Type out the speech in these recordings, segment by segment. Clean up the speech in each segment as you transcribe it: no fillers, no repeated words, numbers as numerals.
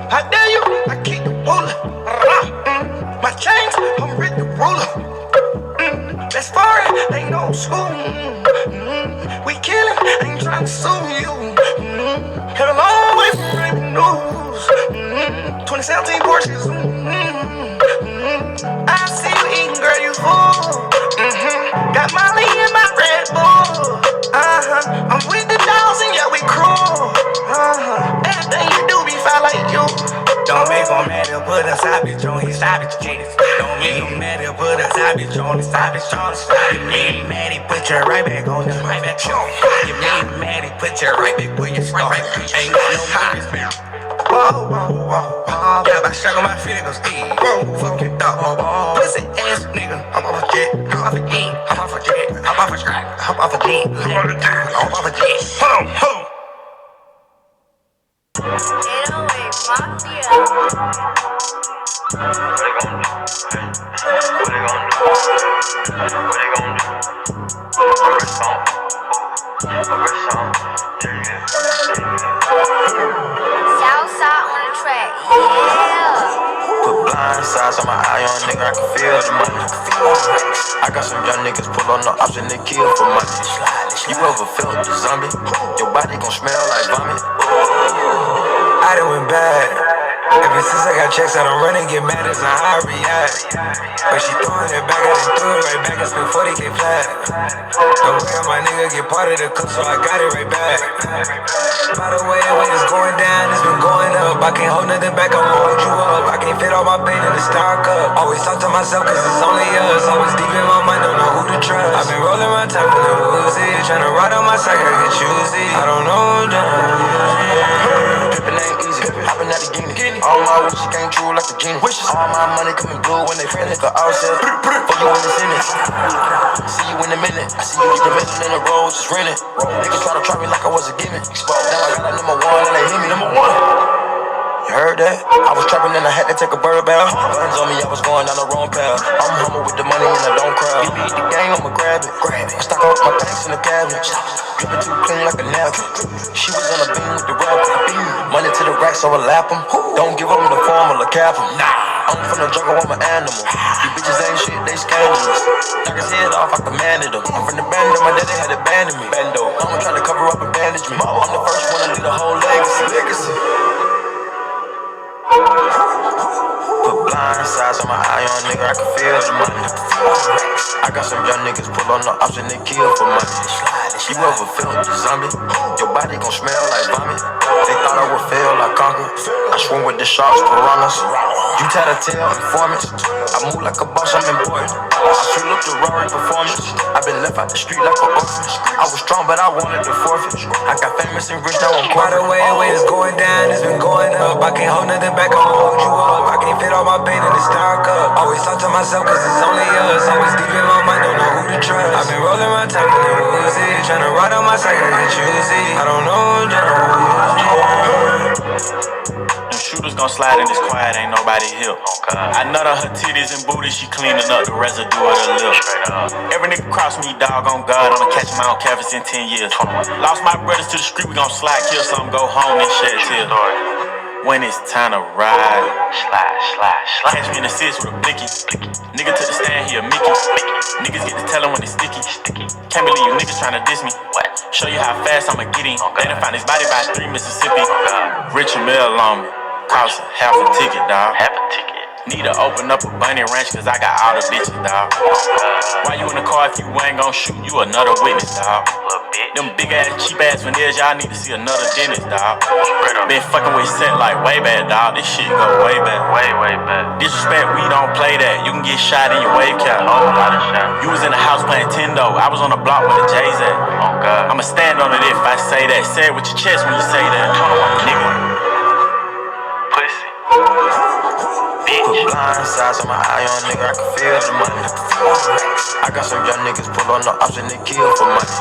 How dare you? I keep the ruler. My chains, I'm with the ruler. That's foreign, ain't no school. We killin', ain't tryna sue you. Came a long way from breaking news. 2017 Porsches. I see you eating, girl, you fool. Got Molly in my Red Bull. I'm with the dogs and yeah, we cruel. Everything you do be fine like you. Don't make him mad, he'll put a side bitch on his side bitch titties. Don't make him mad, he'll put a side bitch on his side bitch on his side. You made him mad, he put you right back on the right back on. You made him mad, he put you right back where you start. Ain't got no business, man. Whoa, whoa, whoa, whoa. Yeah, I shake on my feet, it goes, whoa, fuck it up, pussy ass nigga, I'm off a jet, I'm off a D, I'm off a jet, I'm off a track, I'm off a D, I'm off a jet, hold on. 808 Mafia. What they gon' do? What they gon' do? What they gon' do? Rest on. Rest on. Southside on the track, yeah. Put blind sides on my eye on nigga, I can feel the money. I got some young niggas pull on the ops and they kill for money. You ever felt the zombie? Your body gon' smell like vomit. I done went bad. Ever since I got checks, I don't run and get mad as how I react. But she throwing it back, I done threw it right back and spent 40K flat. Don't worry, my nigga get part of the cook, so I got it right back. By the way, when it's going down, it's been going up. I can't hold nothing back, I'ma hold you up. I can't fit all my pain in the star cup. Always talk to myself, cause it's only us. Always deep in my mind, don't know who to trust. I've been rolling my time for the woozy, tryna ride on my side, I get choosy. I don't know, pippin' ain't easy, hoppin' at the Guinea. All my wishes came true like the genie. All my money coming blue when they finish. The all said, for you in the sentence. See you in a minute. I see you get the mission in the road, just rent it. Niggas try to try me like I was a gimmick. Now I got a number one and they hit me. Number one. You heard that? I was trapping and I had to take a bird bath. Guns on me, I was going down the wrong path. I'm humble with the money and I don't cry. Give me the game, I'ma grab it. I stock up my tanks in the cabinet. Drippin' too clean like a napkin. She was on a beam with the rapper. Money to the racks, overlap them. Don't give them the formula, cap them. I'm from the jungle, I'm an animal. These bitches ain't shit, they scandalous. Knock his head off, I commanded them. I'm from the band, my daddy had abandoned me. I'ma try to cover up and bandage me. I'm the first one to lead a whole legacy. Put blind sides on my eye on nigga, I can feel the money. I got some young niggas pull on the ops and they kill for money. You ever felt the zombie? Your body gon' smell like vomit. They thought I would fail, I conquered. I swim with the sharks, piranhas. You try to tell informants. I move like a boss, I'm important. I feel up the Rory performance. I been left out the street like an orphan. I was strong, but I wanted to forfeit. I got famous and rich, now I'm corporate. By the way, it's going down, it's been going up. I can't hold nothing back, I'ma hold you up. I can't fit all my pain in the star cup. Always talk to myself, cause it's only us. Always deep in my mind, don't know who to trust. I've been rolling my time for the woozy, tryna ride on my side, I get choosy. I don't know, Them shooters gon' slide in this quiet, ain't nobody here. I nut on her titties and booty, she cleaning up the residue of her lip. Every nigga cross me, dog on God, I'ma catch my own canvas in 10 years. Lost my brothers to the street, we gon' slide, kill some, go home and shed tears. When it's time to ride, slide. Catch me in the six with a blicky. Nigga took the stand, he a Mickey. Niggas get to tellin' when it's sticky. Can't believe you niggas tryna diss me. Show you how fast I'ma get in. They done found his body by 3 Mississippi. Rich and Mel on me. Cost half a ticket, dawg. Need to open up a bunny ranch, cause I got all the bitches, dawg. Why you in the car if you ain't gon' shoot? You another witness, dawg. Them big ass, cheap ass veneers, y'all need to see another dentist, dawg. Been fucking with set like way back, dawg. This shit go way back. Way back. Disrespect, we don't play that. You can get shot in your wave cap. Whole lot of shot. You was in the house playing Tendo. I was on the block with the J's at. Oh God. I'ma stand on it if I say that. Say it with your chest when you say that. Nigga. Pussy. Put blind sides on my eye on nigga, I can feel the money. I got some young niggas pull on the ops and they kill for money.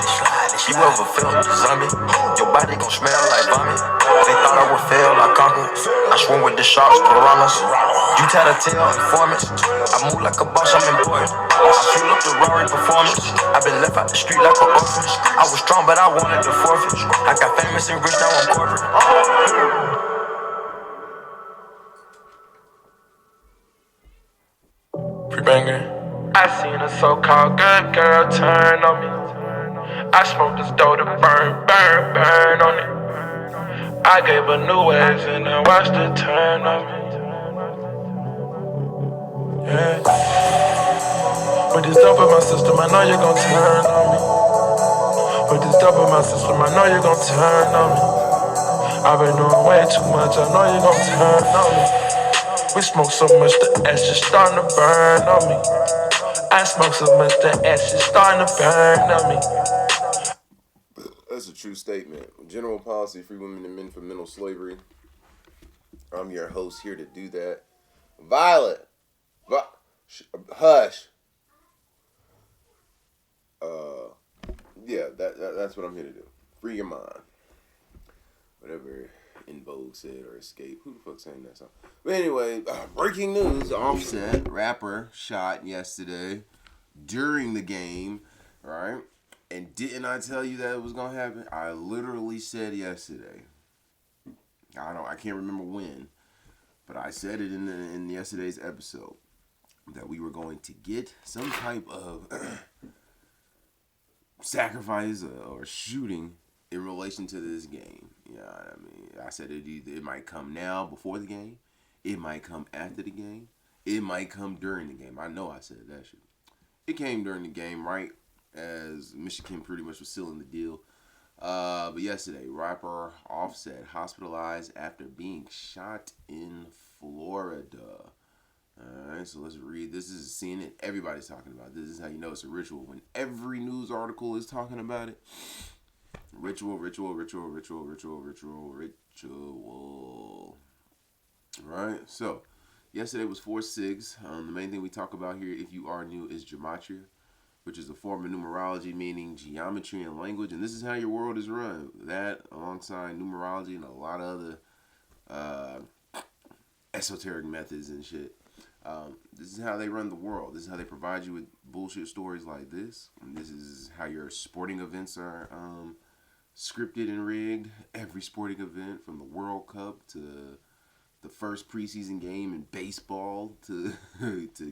You ever felt the zombie? Your body gon' smell like vomit. They thought I would fail, I conquered. I swim with the sharks, piranhas. You try to tell informants. I move like a boss, I'm important. I feel up the Rory performance. I been left out the street like an orphan. I was strong, but I wanted to forfeit. I got famous and rich, now I'm corporate. I seen a so-called good girl turn on me. I smoked this dope to burn on it. I gave her new waves and I watched her turn on me. Yeah. With this dope in my system, I know you're gon' turn on me. With this dope in my system, I know you're gon' turn on me. I've been doing way too much, I know you're gon' turn on me. We smoke so much, the ash just starting to burn on me. I smoke so much, the ash just starting to burn on me. That's a true statement. General policy, free women and men from mental slavery. I'm your host here to do that. Violet. Hush. Yeah, that's what I'm here to do. Free your mind. Whatever In Vogue said, or Escape. Who the fuck sang that song? But anyway, breaking news. Offset, rapper, shot yesterday during the game, right? And didn't I tell you that it was going to happen? I literally said yesterday. I can't remember when, but I said it in yesterday's episode that we were going to get some type of sacrifice or shooting in relation to this game. You know what I mean? I said it might come now before the game, it might come after the game, it might come during the game. I know I said that shit. It came during the game, right as Michigan pretty much was sealing the deal. But yesterday, rapper Offset hospitalized after being shot in Florida. Alright, so let's read. This is CNN. Everybody's talking about it. This is how you know it's a ritual. When every news article is talking about it. Ritual. Alright, so yesterday was 4/6. The main thing we talk about here, if you are new, is gematria, which is a form of numerology meaning geometry and language. And this is how your world is run. That, alongside numerology and a lot of other esoteric methods and shit. This is how they run the world. This is how they provide you with bullshit stories like this. And this is how your sporting events are scripted and rigged. Every sporting event, from the World Cup to the first preseason game in baseball to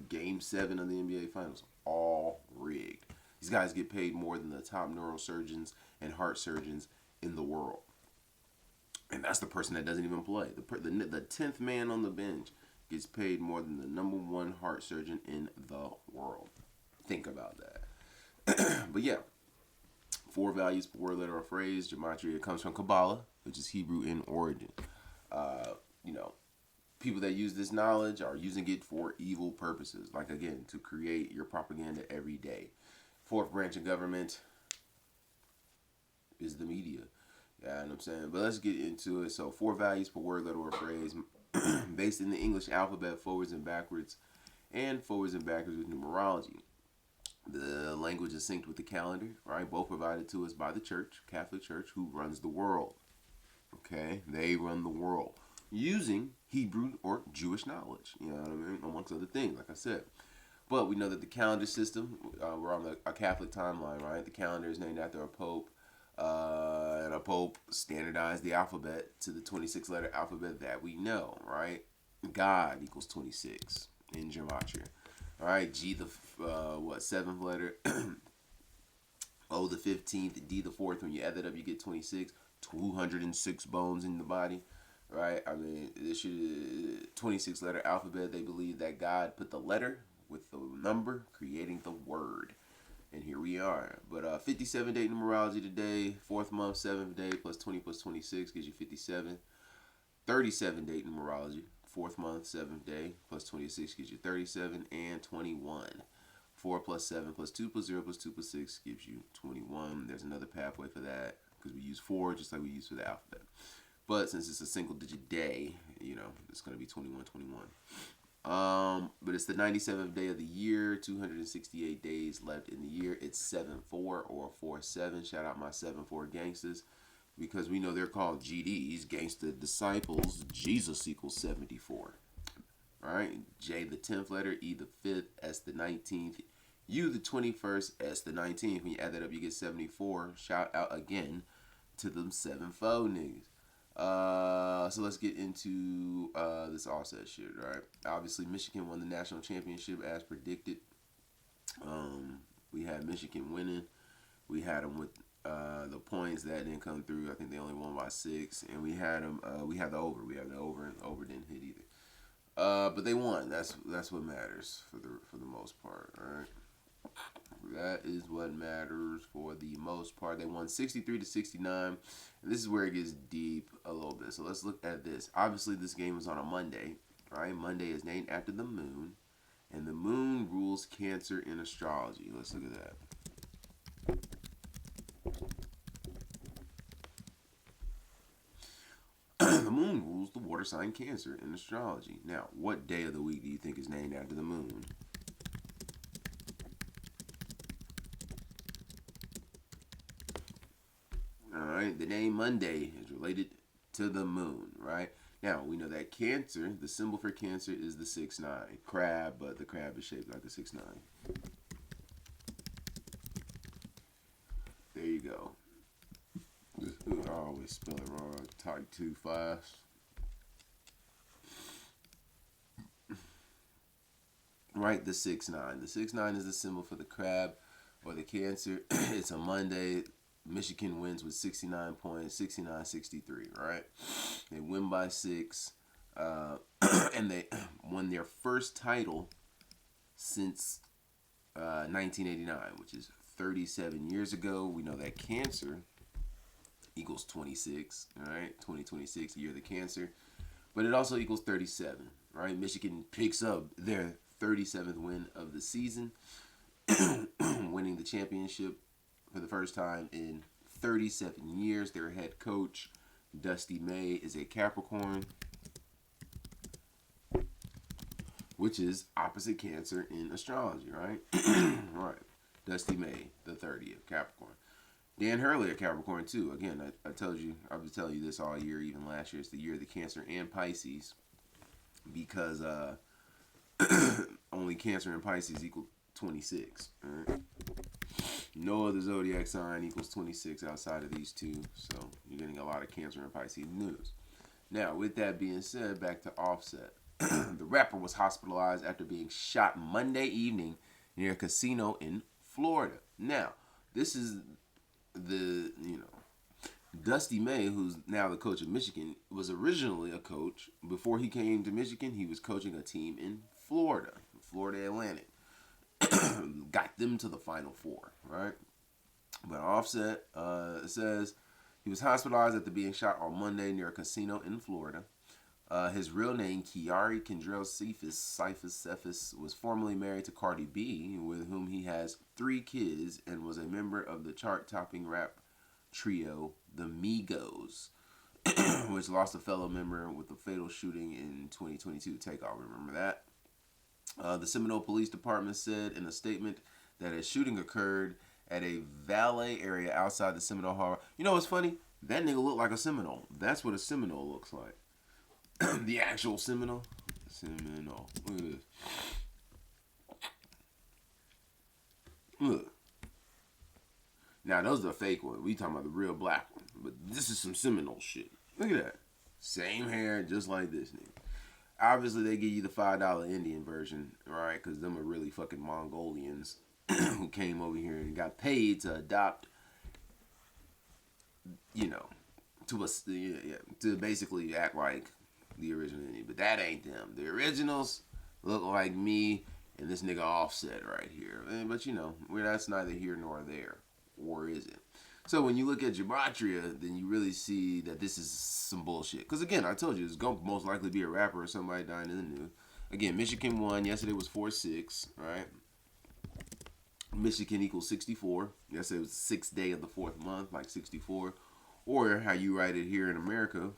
Game 7 of the NBA Finals, all rigged. These guys get paid more than the top neurosurgeons and heart surgeons in the world. And that's the person that doesn't even play. The 10th man on the bench gets paid more than the number one heart surgeon in the world. Think about that. But yeah, 4 values per word, letter, or phrase. Gematria comes from Kabbalah, which is Hebrew in origin. People that use this knowledge are using it for evil purposes. Like, again, to create your propaganda every day. 4th branch of government is the media. Yeah, you know what I'm saying? But let's get into it. So 4 values per word, letter, or phrase. Based in the English alphabet, forwards and backwards with numerology. The language is synced with the calendar, right? Both provided to us by the church, Catholic Church, who runs the world. Okay? They run the world using Hebrew or Jewish knowledge, you know what I mean? Amongst other things, like I said. But we know that the calendar system, we're on a Catholic timeline, right? The calendar is named after a pope. And a pope standardized the alphabet to the 26-letter alphabet that we know, right? God equals 26 in gematria. All right, G the 7th letter, O the 15th, D the 4th. When you add that up, you get 26. 206 bones in the body, right? I mean, this should 26-letter alphabet. They believe that God put the letter with the number, creating the word. And here we are. But 57-day numerology today. 4th month, 7th day, plus 20 plus 26 gives you 57. 37-day numerology. 4th month, 7th day, plus 26 gives you 37. And 21. 4 plus 7 plus 2 plus 0 plus 2 plus 6 gives you 21. There's another pathway for that, because we use 4 just like we use for the alphabet. But since it's a single digit day, it's going to be 21, 21. But it's the 97th day of the year, 268 days left in the year. It's 7-4 or 4-7. Shout out my 7-4 gangsters, because we know they're called GDs, gangster disciples. Jesus equals 74. All right, J the 10th letter, E the 5th, S the 19th, U the 21st, S the 19th. When you add that up, you get 74. Shout out again to them 7-4 niggas. So let's get into this offset shit, right? Obviously, Michigan won the national championship as predicted. We had Michigan winning. We had them with the points that didn't come through. I think they only won by 6, and we had them. We had the over. We had the over, and the over didn't hit either. But they won. That's what matters for the most part. All right. That is what matters for the most part. They won 63-69. And this is where it gets deep a little bit. So let's look at this. Obviously, this game was on a Monday. Right? Monday is named after the moon. And the moon rules Cancer in astrology. Let's look at that. The moon rules the water sign Cancer in astrology. Now, what day of the week do you think is named after the moon? Alright, the name Monday is related to the moon, right? Now, we know that Cancer, the symbol for Cancer is the 6-9. Crab, but the crab is shaped like a 6-9. There you go. I always spell it wrong. I type too fast. Right, the 6-9. The 6-9 is the symbol for the crab or the Cancer. It's a Monday. Michigan wins with 69 points, 69-63, right? They win by 6, and they won their first title since 1989, which is 37 years ago. We know that Cancer equals 26, all right? 2026, year of the Cancer. But it also equals 37, right? Michigan picks up their 37th win of the season, winning the championship for the first time in 37 years. Their head coach, Dusty May, is a Capricorn, which is opposite Cancer in astrology, right? Right. Dusty May, the 30th, Capricorn. Dan Hurley, a Capricorn, too. Again, I told you, I've been telling you this all year, even last year. It's the year of the Cancer and Pisces, because only Cancer and Pisces equal 26, right? No other zodiac sign equals 26 outside of these two, so you're getting a lot of Cancer and Pisces news. Now, with that being said, back to Offset. The rapper was hospitalized after being shot Monday evening near a casino in Florida. Now, this is Dusty May, who's now the coach of Michigan, was originally a coach. Before he came to Michigan, he was coaching a team in Florida Atlantic. Got them to the Final Four, right? But Offset says he was hospitalized after being shot on Monday near a casino in Florida. His real name, Kiari Kendrell Cephas, was formerly married to Cardi B, with whom he has 3 kids, and was a member of the chart-topping rap trio, the Migos, which lost a fellow member with the fatal shooting in 2022. Takeoff, remember that? The Seminole Police Department said in a statement that a shooting occurred at a valet area outside the Seminole Harbor. You know what's funny? That nigga looked like a Seminole. That's what a Seminole looks like. The actual Seminole. Seminole. Look at this. Look. Now, those are the fake ones. We talking about the real black one. But this is some Seminole shit. Look at that. Same hair, just like this nigga. Obviously, they give you the $5 Indian version, right? Because them are really fucking Mongolians who came over here and got paid to adopt, to basically act like the original Indian. But that ain't them. The originals look like me and this nigga Offset right here. But that's neither here nor there. Or is it? So when you look at Gematria, then you really see that this is some bullshit. Because again, I told you, it's going to most likely be a rapper or somebody dying in the news. Again, Michigan won. Yesterday was 4-6, right? Michigan equals 64. Yesterday was the 6th day of the 4th month, like 64. Or how you write it here in America,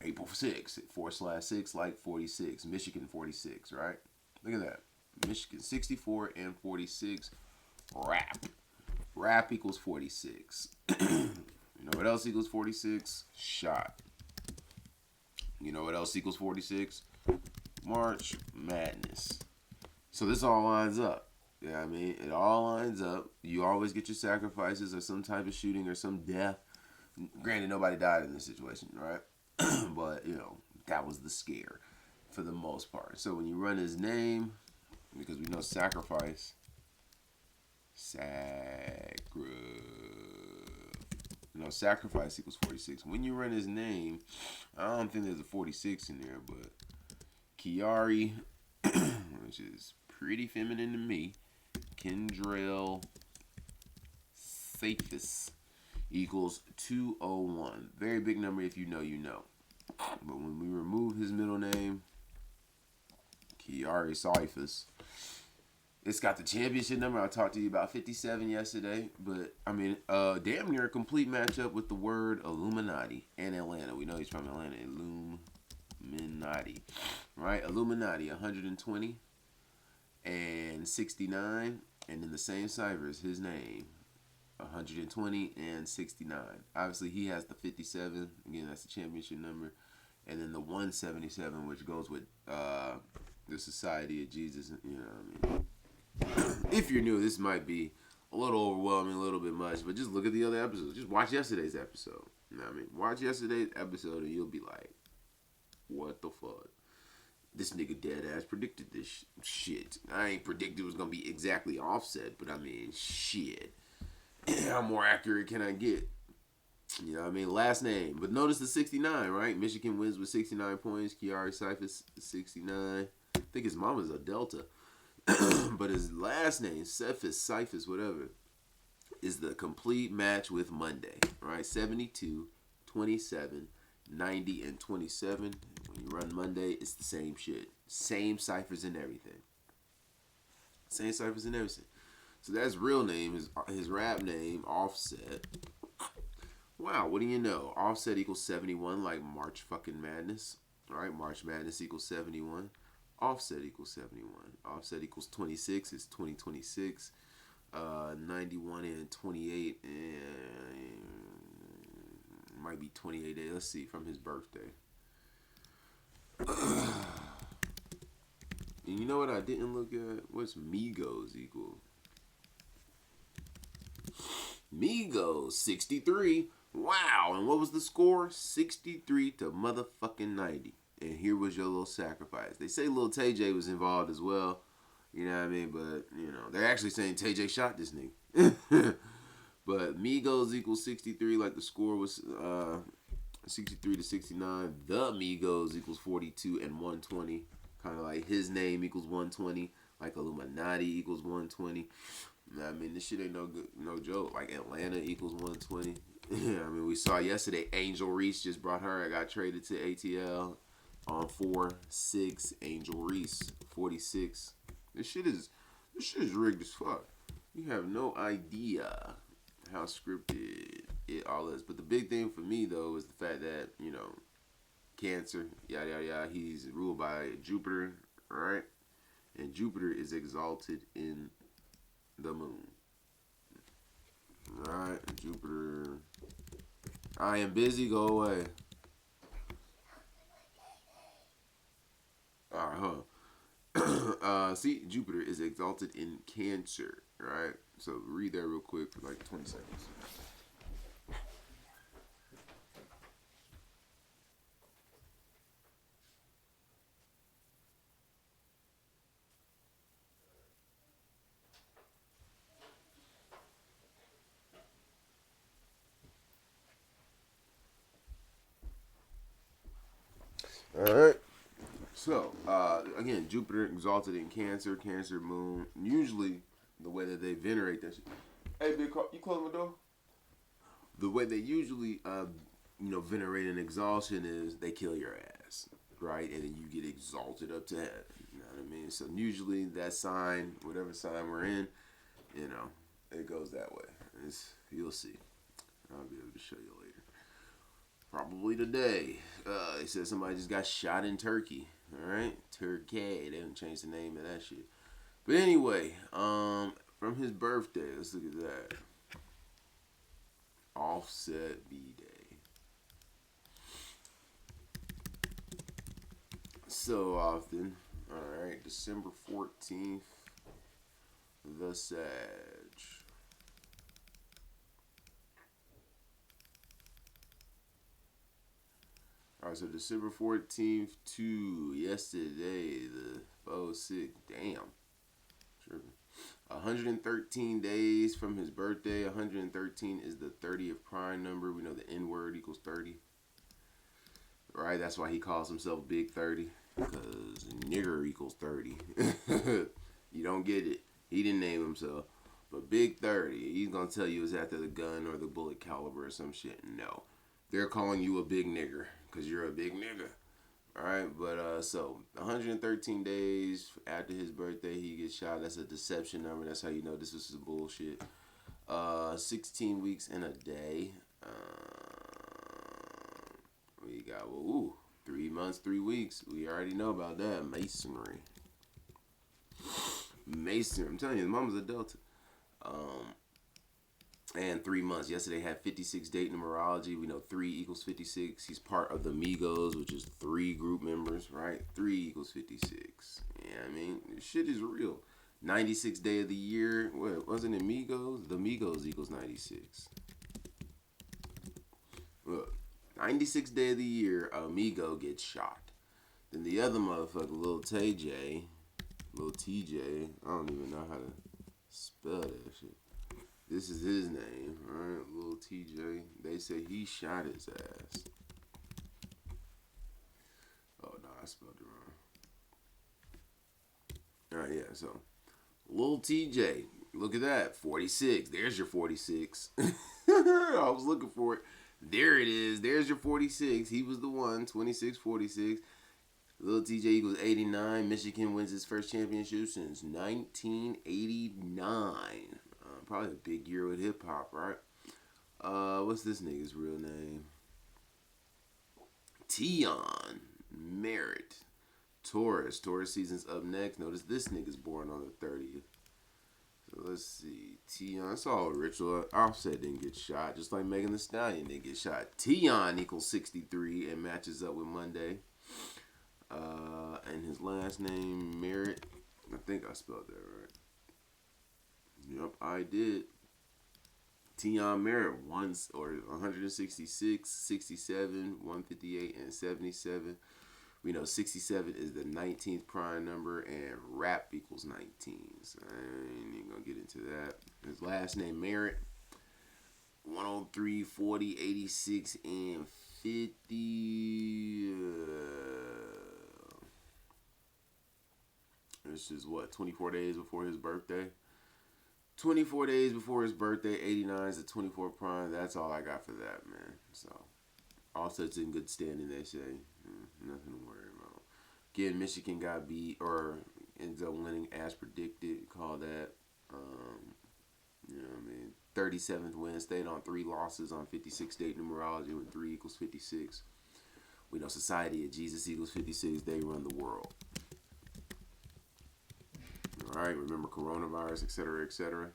April 6th, 4/6, like 46. Michigan 46, right? Look at that. Michigan 64 and 46. Rap. Rap equals 46. You know what else equals 46? Shot. You know what else equals 46? March Madness. So this all lines up. Yeah, I mean, it all lines up. You always get your sacrifices or some type of shooting or some death. Granted, nobody died in this situation, right? But, that was the scare for the most part. So when you run his name, because we know sacrifice, sacrifice equals 46. When you run his name, I don't think there's a 46 in there, but Kiari, which is pretty feminine to me, Kendrell Cephas equals 201. Very big number if you know, you know. But when we remove his middle name, Kiari Cephas, it's got the championship number. I talked to you about 57 yesterday, but I mean, damn near a complete matchup with the word Illuminati and Atlanta. We know he's from Atlanta. Illuminati, right? Illuminati, 120 and 69, and in the same ciphers, his name, 120 and 69. Obviously, he has the 57. Again, that's the championship number, and then the 177, which goes with the Society of Jesus. You know what I mean? If you're new, this might be a little overwhelming, a little bit much, but just look at the other episodes. Just watch yesterday's episode. You know what I mean? Watch yesterday's episode and you'll be like, what the fuck? This nigga dead ass predicted this shit. I ain't predicted it was going to be exactly Offset, but I mean, shit. How more accurate can I get? You know what I mean? Last name. But notice the 69, right? Michigan wins with 69 points. Kiari Cephas, 69. I think his mama's a Delta. But his last name, Cephas, whatever, is the complete match with Monday, right? 72, 27, 90, and 27. When you run Monday, it's the same shit. Same ciphers and everything. Same ciphers and everything. So that's real name, his rap name, Offset. Wow, what do you know? Offset equals 71, like March fucking Madness. All right, March Madness equals 71. Offset equals 71. Offset equals 26. It's 2026. 91 and 28. And might be 28 days. Let's see, from his birthday. And you know what I didn't look at? What's Migos equal? Migos, 63. Wow. And what was the score? 63 to motherfucking 90. And here was your little sacrifice. They say Lil Tay J was involved as well. You know what I mean? But, they're actually saying Tay J shot this nigga. But Migos equals 63, like the score was 63 to 69. The Migos equals 42 and 120. Kind of like his name equals 120. Like Illuminati equals 120. I mean, this shit ain't no joke. Like Atlanta equals 120. I mean, we saw yesterday Angel Reese just brought her. I got traded to ATL. On 4-6, Angel Reese, 46. This shit is rigged as fuck. You have no idea how scripted it all is. But the big thing for me though is the fact that, Cancer, yada yada yada, he's ruled by Jupiter, right? And Jupiter is exalted in the moon. Right? Jupiter. I am busy, go away. See, Jupiter is exalted in Cancer, right? So read that real quick for like 20 seconds. All right. So, again, Jupiter exalted in Cancer, Cancer moon. Usually, the way that they venerate that shit. Hey, big car, you close my door? The way they usually, venerate an exaltation is they kill your ass, right? And then you get exalted up to heaven. You know what I mean? So, usually, that sign, whatever sign we're in, it goes that way. You'll see. I'll be able to show you later. Probably today. They said somebody just got shot in Turkey. Alright? Turkey. They didn't change the name of that shit. But anyway, from his birthday, let's look at that. Offset B-Day. So often. Alright, December 14th. The Sag. Alright, so December 14th to yesterday, the 06. Damn. Tripping. 113 days from his birthday. 113 is the 30th prime number. We know the N word equals 30. Right? That's why he calls himself Big 30. Because nigger equals 30. You don't get it. He didn't name himself. But Big 30, he's going to tell you it's after the gun or the bullet caliber or some shit. No. They're calling you a big nigger because you're a big nigger. Alright, but so 113 days after his birthday, he gets shot. That's a deception number. That's how you know this is bullshit. 16 weeks and a day. We got 3 months, 3 weeks. We already know about that. Masonry. I'm telling you, his mama's a Delta. And 3 months. Yesterday had 56 date numerology. We know 3 equals 56. He's part of the Migos, which is 3 group members, right? 3 equals 56. Yeah, I mean, this shit is real. 96th day of the year. What, wasn't it Migos? The Migos equals 96. Look, 96th day of the year, Migo gets shot. Then the other motherfucker, Lil TJ, I don't even know how to spell that shit. This is his name, alright, Lil TJ. They say he shot his ass. Oh, no, I spelled it wrong. Alright, yeah, so Lil TJ, look at that, 46. There's your 46. I was looking for it. There it is. There's your 46. He was the one, 26, 46. Lil TJ equals 89. Michigan wins his first championship since 1989. Probably a big year with hip hop, right? What's this nigga's real name? Tion Merritt. Taurus. Taurus season's up next. Notice this nigga's born on the 30th. So let's see. Tion. It's all ritual. Offset didn't get shot. Just like Megan Thee Stallion didn't get shot. Tion equals 63 and matches up with Monday. And his last name, Merritt. I think I spelled that right. Yep, I did. Tion Merritt, 166, 67, 158, and 77. We know 67 is the 19th prime number, and rap equals 19. So I ain't even gonna get into that. His last name, Merritt. 103, 40, 86, and 50. This is what, 24 days before his birthday? 24 days before his birthday, 89 is the 24 prime. That's all I got for that, man. So, Offset's in good standing, they say. Nothing to worry about. Again, Michigan got beat, or ends up winning as predicted. Call that, you know what I mean, 37th win. Stayed on 3 losses on 56 date numerology when 3 equals 56. We know Society of Jesus equals 56. They run the world. All right, remember coronavirus, etc., etc.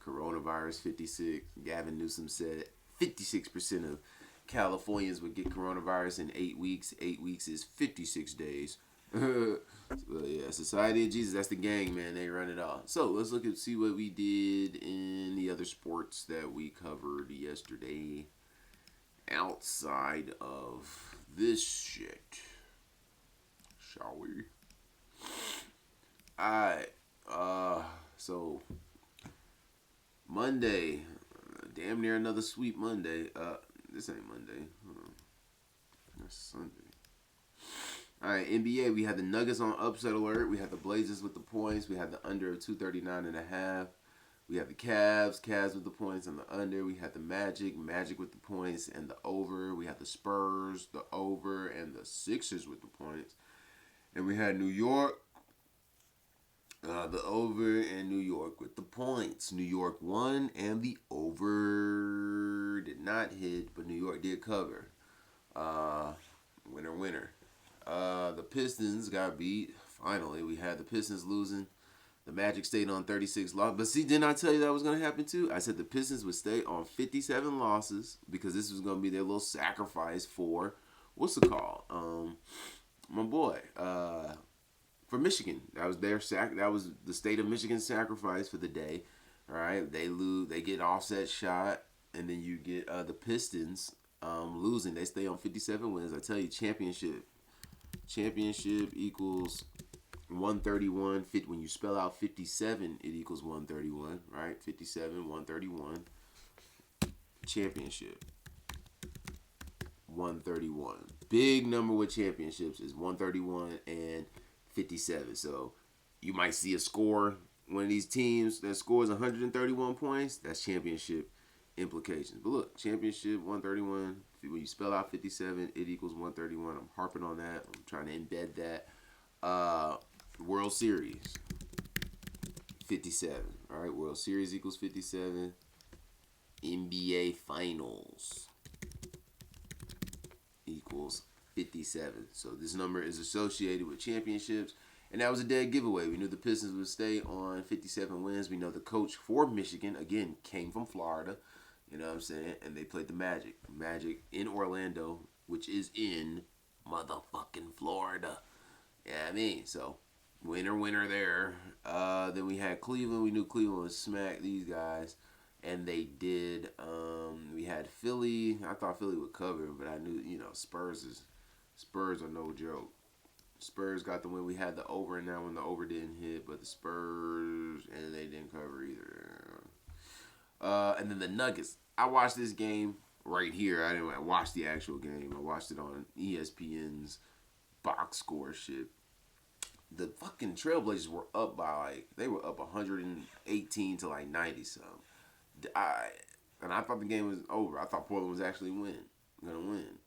Coronavirus 56. Gavin Newsom said 56% of Californians would get coronavirus in 8 weeks. 8 weeks is 56 days. So, yeah, Society of Jesus, that's the gang, man. They run it all. So let's look and see what we did in the other sports that we covered yesterday outside of this shit. Shall we? Alright. So Monday, damn near another sweet Monday. This ain't Monday. That's Sunday. All right, NBA. We had the Nuggets on upset alert. We had the Blazers with the points. We had the under of 239.5. We had the Cavs with the points and the under. We had the Magic with the points and the over. We had the Spurs, the over, and the Sixers with the points. And we had New York. The over and New York with the points. New York won and the over did not hit, but New York did cover. Winner. The Pistons got beat. Finally, we had the Pistons losing. The Magic stayed on 36 losses. But see, didn't I tell you that was going to happen too? I said the Pistons would stay on 57 losses because this was going to be their little sacrifice for, what's it called? My boy, for Michigan. That was their that was the state of Michigan's sacrifice for the day. All right, they lose, they get Offset shot, and then you get the Pistons losing. They stay on 57 wins. I tell you, championship equals 131. When you spell out 57, it equals 131, right? 57, 131. Championship, 131. Big number with championships is 131 and 57. So you might see a score, one of these teams that scores 131 points, that's championship implications. But look, championship 131. When you spell out 57, it equals 131. I'm harping on that. I'm trying to embed that. World Series, 57. All right, World Series equals 57. NBA Finals equals 57. So this number is associated with championships. And that was a dead giveaway. We knew the Pistons would stay on 57 wins. We know the coach for Michigan, again, came from Florida. You know what I'm saying? And they played the Magic. Magic in Orlando, which is in motherfucking Florida. Yeah, I mean, so winner there. Then we had Cleveland. We knew Cleveland would smack these guys. And they did. We had Philly. I thought Philly would cover, but I knew, Spurs are no joke. Spurs got the win. We had the over in that one. The over didn't hit, but the Spurs, and they didn't cover either. And then the Nuggets. I watched this game right here. I didn't watch the actual game. I watched it on ESPN's box score shit. The fucking Trailblazers were up by they were up 118 to 90 something. And I thought the game was over. I thought Portland was actually gonna win.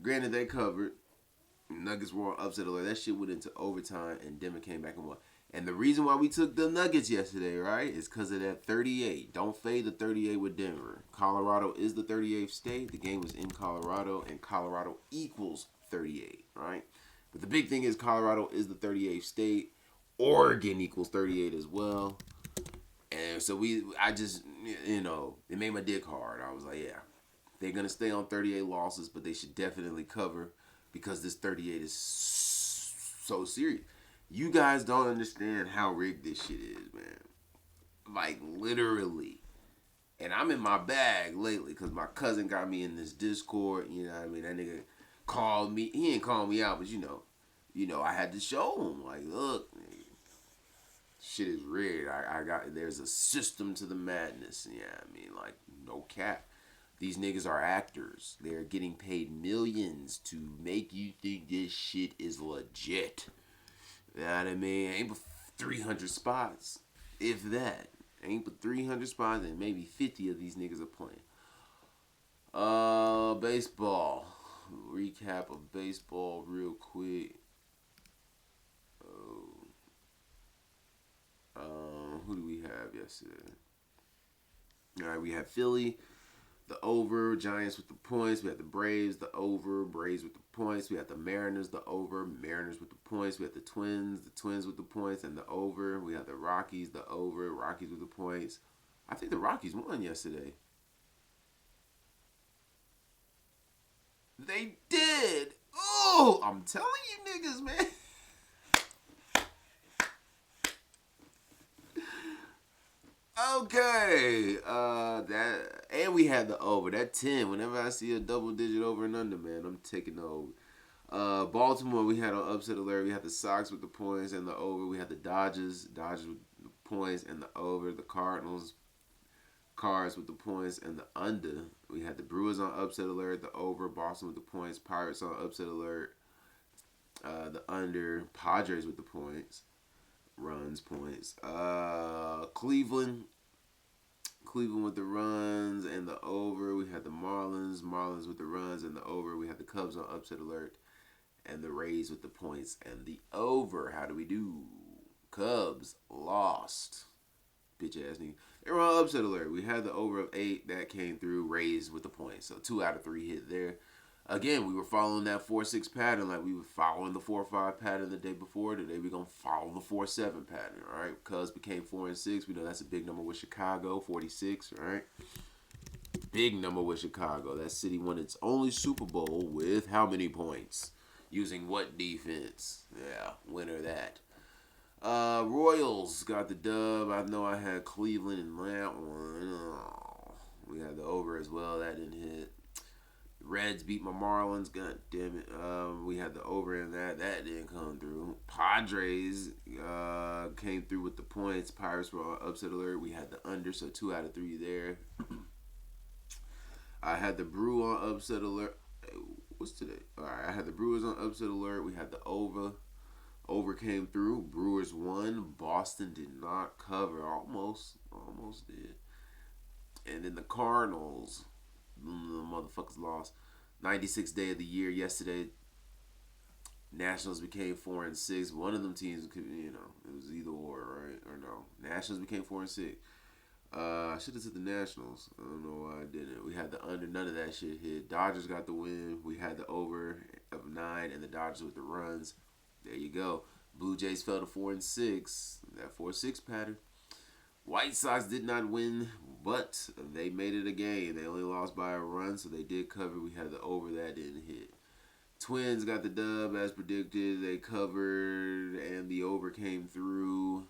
Granted, they covered. Nuggets were on upset alert. That shit went into overtime, and Denver came back and won. And the reason why we took the Nuggets yesterday, right, is because of that 38. Don't fade the 38 with Denver. Colorado is the 38th state. The game was in Colorado, and Colorado equals 38, right? But the big thing is Colorado is the 38th state. Oregon equals 38 as well. And so I just, it made my dick hard. I was like, yeah, they're going to stay on 38 losses, but they should definitely cover because this 38 is so serious. You guys don't understand how rigged this shit is, man. Like, literally. And I'm in my bag lately because my cousin got me in this Discord. You know what I mean? That nigga called me. He ain't called me out, but I had to show him. Like, look, shit is rigged. There's a system to the madness. Yeah, I mean, like, no cap. These niggas are actors. They're getting paid millions to make you think this shit is legit. You know what I mean? Ain't but 300 spots, if that. Ain't but 300 spots, and maybe 50 of these niggas are playing. Baseball. Recap of baseball real quick. Who do we have yesterday? All right, we had Philly, the over, Giants with the points. We had the Braves, the over, Braves with the points. We had the Mariners, the over, Mariners with the points. We had the Twins with the points and the over. We had the Rockies, the over, Rockies with the points. I think the Rockies won yesterday. They did. Oh, I'm telling you niggas, man. Okay, and we had the over. That 10. Whenever I see a double digit over and under, man, I'm taking the over. Baltimore, we had on upset alert. We had the Sox with the points and the over. We had the Dodgers with the points and the over. The Cardinals, Cards with the points and the under. We had the Brewers on upset alert, the over. Boston with the points. Pirates on upset alert, the under. Padres with the points. Runs, points. Cleveland with the runs and the over. We had the Marlins with the runs and the over. We had the Cubs on upset alert and the Rays with the points and the over. How do we do? Cubs lost. Bitch ass nigga. They were on upset alert. We had the over of 8 that came through. Rays with the points. So 2 out of 3 hit there. Again, we were following that 4-6 pattern like we were following the 4-5 pattern the day before. Today we're going to follow the 4-7 pattern, all right? Cubs became 4-6. We know that's a big number with Chicago, 46, all right? Big number with Chicago. That city won its only Super Bowl with how many points? Using what defense? Yeah, winner that. Royals got the dub. I know I had Cleveland in that one. We had the over as well. That didn't hit. Reds beat my Marlins. God damn it. We had the over in that. That didn't come through. Padres came through with the points. Pirates were on upset alert. We had the under, so 2 out of 3 there. I had the Brew on upset alert. What's today? All right, I had the Brewers on upset alert. We had the over. Over came through. Brewers won. Boston did not cover. Almost did. And then the Cardinals, the motherfuckers lost. 96th day of the year yesterday. Nationals became 4-6. One of them teams could, it was either or, right? Or no. Nationals became 4-6. I should have said the Nationals. I don't know why I didn't. We had the under. None of that shit hit. Dodgers got the win. We had the over of 9 and the Dodgers with the runs. There you go. Blue Jays fell to 4-6. That 4-6 pattern. White Sox did not win, but they made it a game. They only lost by a run, so they did cover. We had the over. That didn't hit. Twins got the dub as predicted. They covered, and the over came through.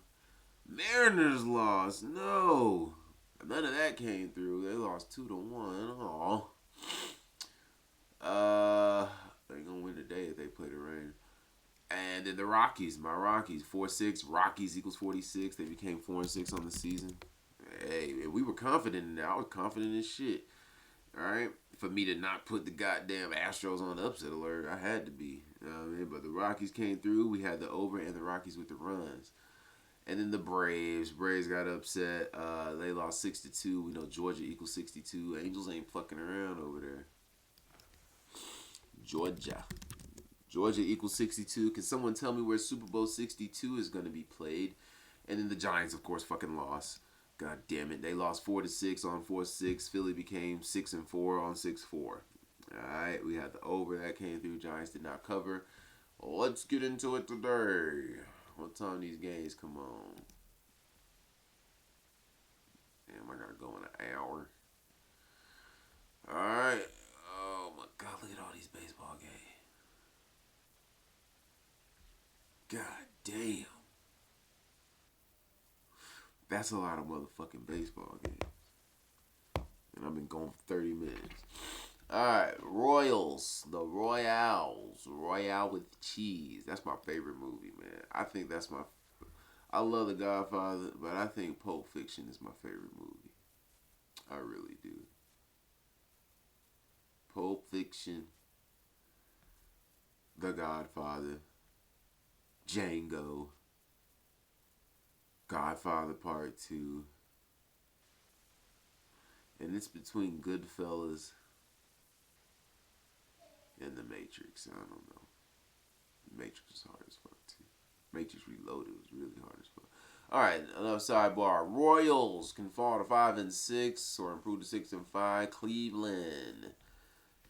Mariners lost. No. None of that came through. They lost 2-1. Aw. They're going to win today if they play the rain. And then the Rockies, my Rockies, 4-6. Rockies equals 46. They became 4-6 on the season. Hey, we were confident in that. I was confident in shit. All right? For me to not put the goddamn Astros on upset alert, I had to be. You know what I mean? But the Rockies came through. We had the over and the Rockies with the runs. And then the Braves. Braves got upset. They lost 6-2. We know Georgia equals 62. Angels ain't fucking around over there. Georgia equals 62. Can someone tell me where Super Bowl 62 is going to be played? And then the Giants, of course, fucking lost. God damn it. They lost 4-6 on 4-6. Philly became 6-4 on 6-4. All right, we had the over. That came through. Giants did not cover. Let's get into it today. What time these games come on? Damn, I got to go in an hour. All right. Oh, my God. Look at all these baseball games. God damn. That's a lot of motherfucking baseball games. And I've been going for 30 minutes. Alright, Royals. The Royals. Royale with cheese. That's my favorite movie, man. I think that's my... I love The Godfather, but I think Pulp Fiction is my favorite movie. I really do. Pulp Fiction. The Godfather. Django. Godfather Part 2. And it's between Goodfellas and The Matrix. I don't know. The Matrix is hard as fuck too. Matrix Reloaded was really hard as fuck. Alright, another sidebar. Royals can fall to 5-6 or improve to 6-5. Cleveland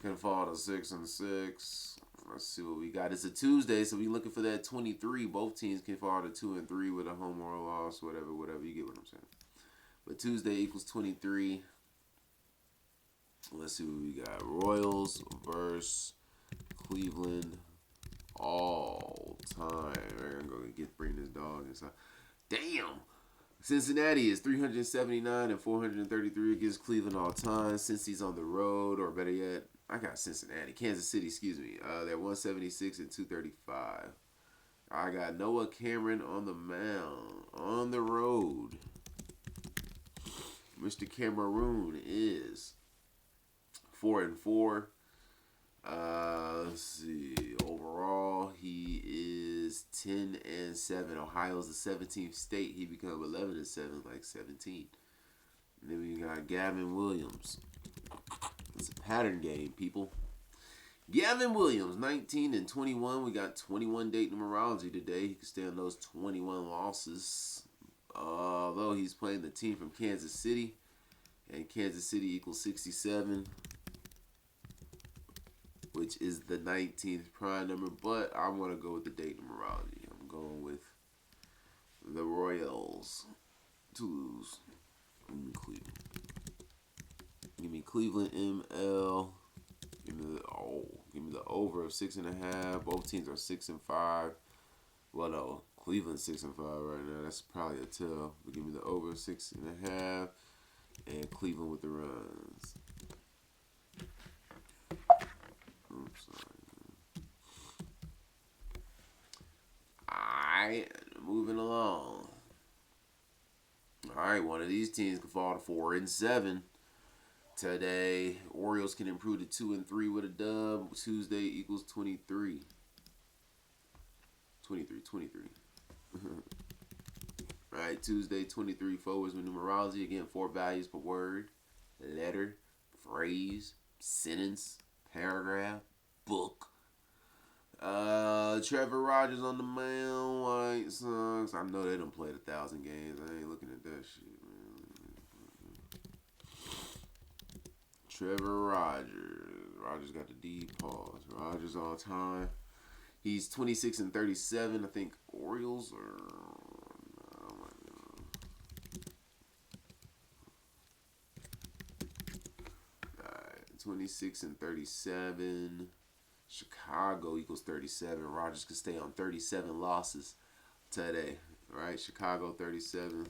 can fall to 6-6. Let's see what we got. It's a Tuesday, so we looking for that 23. Both teams can fall to 2-3 with a home or a loss, whatever. You get what I'm saying. But Tuesday equals 23. Let's see what we got. Royals versus Cleveland all time. I'm gonna bring this dog inside. Damn. Cincinnati is 379 and 433 against Cleveland all time. Cincy's on the road, or better yet, I got Cincinnati. Kansas City, excuse me. They're 176 and 235. I got Noah Cameron on the mound, on the road. Mr. Cameroon is 4-4. Let's see. Overall, he is 10-7. Ohio's the 17th state. He become 11-7, like 17. And then we got Gavin Williams. It's a pattern game, people. Gavin Williams, 19-21. We got 21 date numerology today. He can stay on those 21 losses. Although he's playing the team from Kansas City. And Kansas City equals 67. Which is the 19th prime number. But I'm going to go with the date numerology. I'm going with the Royals to lose. Give me Cleveland ML. Give me the over of 6.5. Both teams are 6-5. Well, no, Cleveland's 6-5 right now. That's probably a tell. But give me the over of 6.5, and Cleveland with the runs. Alright, moving along. Alright, one of these teams can fall to 4-7 today. Orioles can improve to 2-3 with a dub. Tuesday equals 23. 23. Alright, Tuesday 23 forwards with numerology. Again, 4 values per word, letter, phrase, sentence, paragraph, book. Trevor Rogers on the mound, White Sox. I know they done played 1,000 games. I ain't looking at that shit, man. Trevor Rogers. Rogers got the D pause. Rogers all time. He's 26-37. I think Orioles are. 26-37. Chicago equals 37. Rogers could stay on 37 losses today. Right? Chicago 37.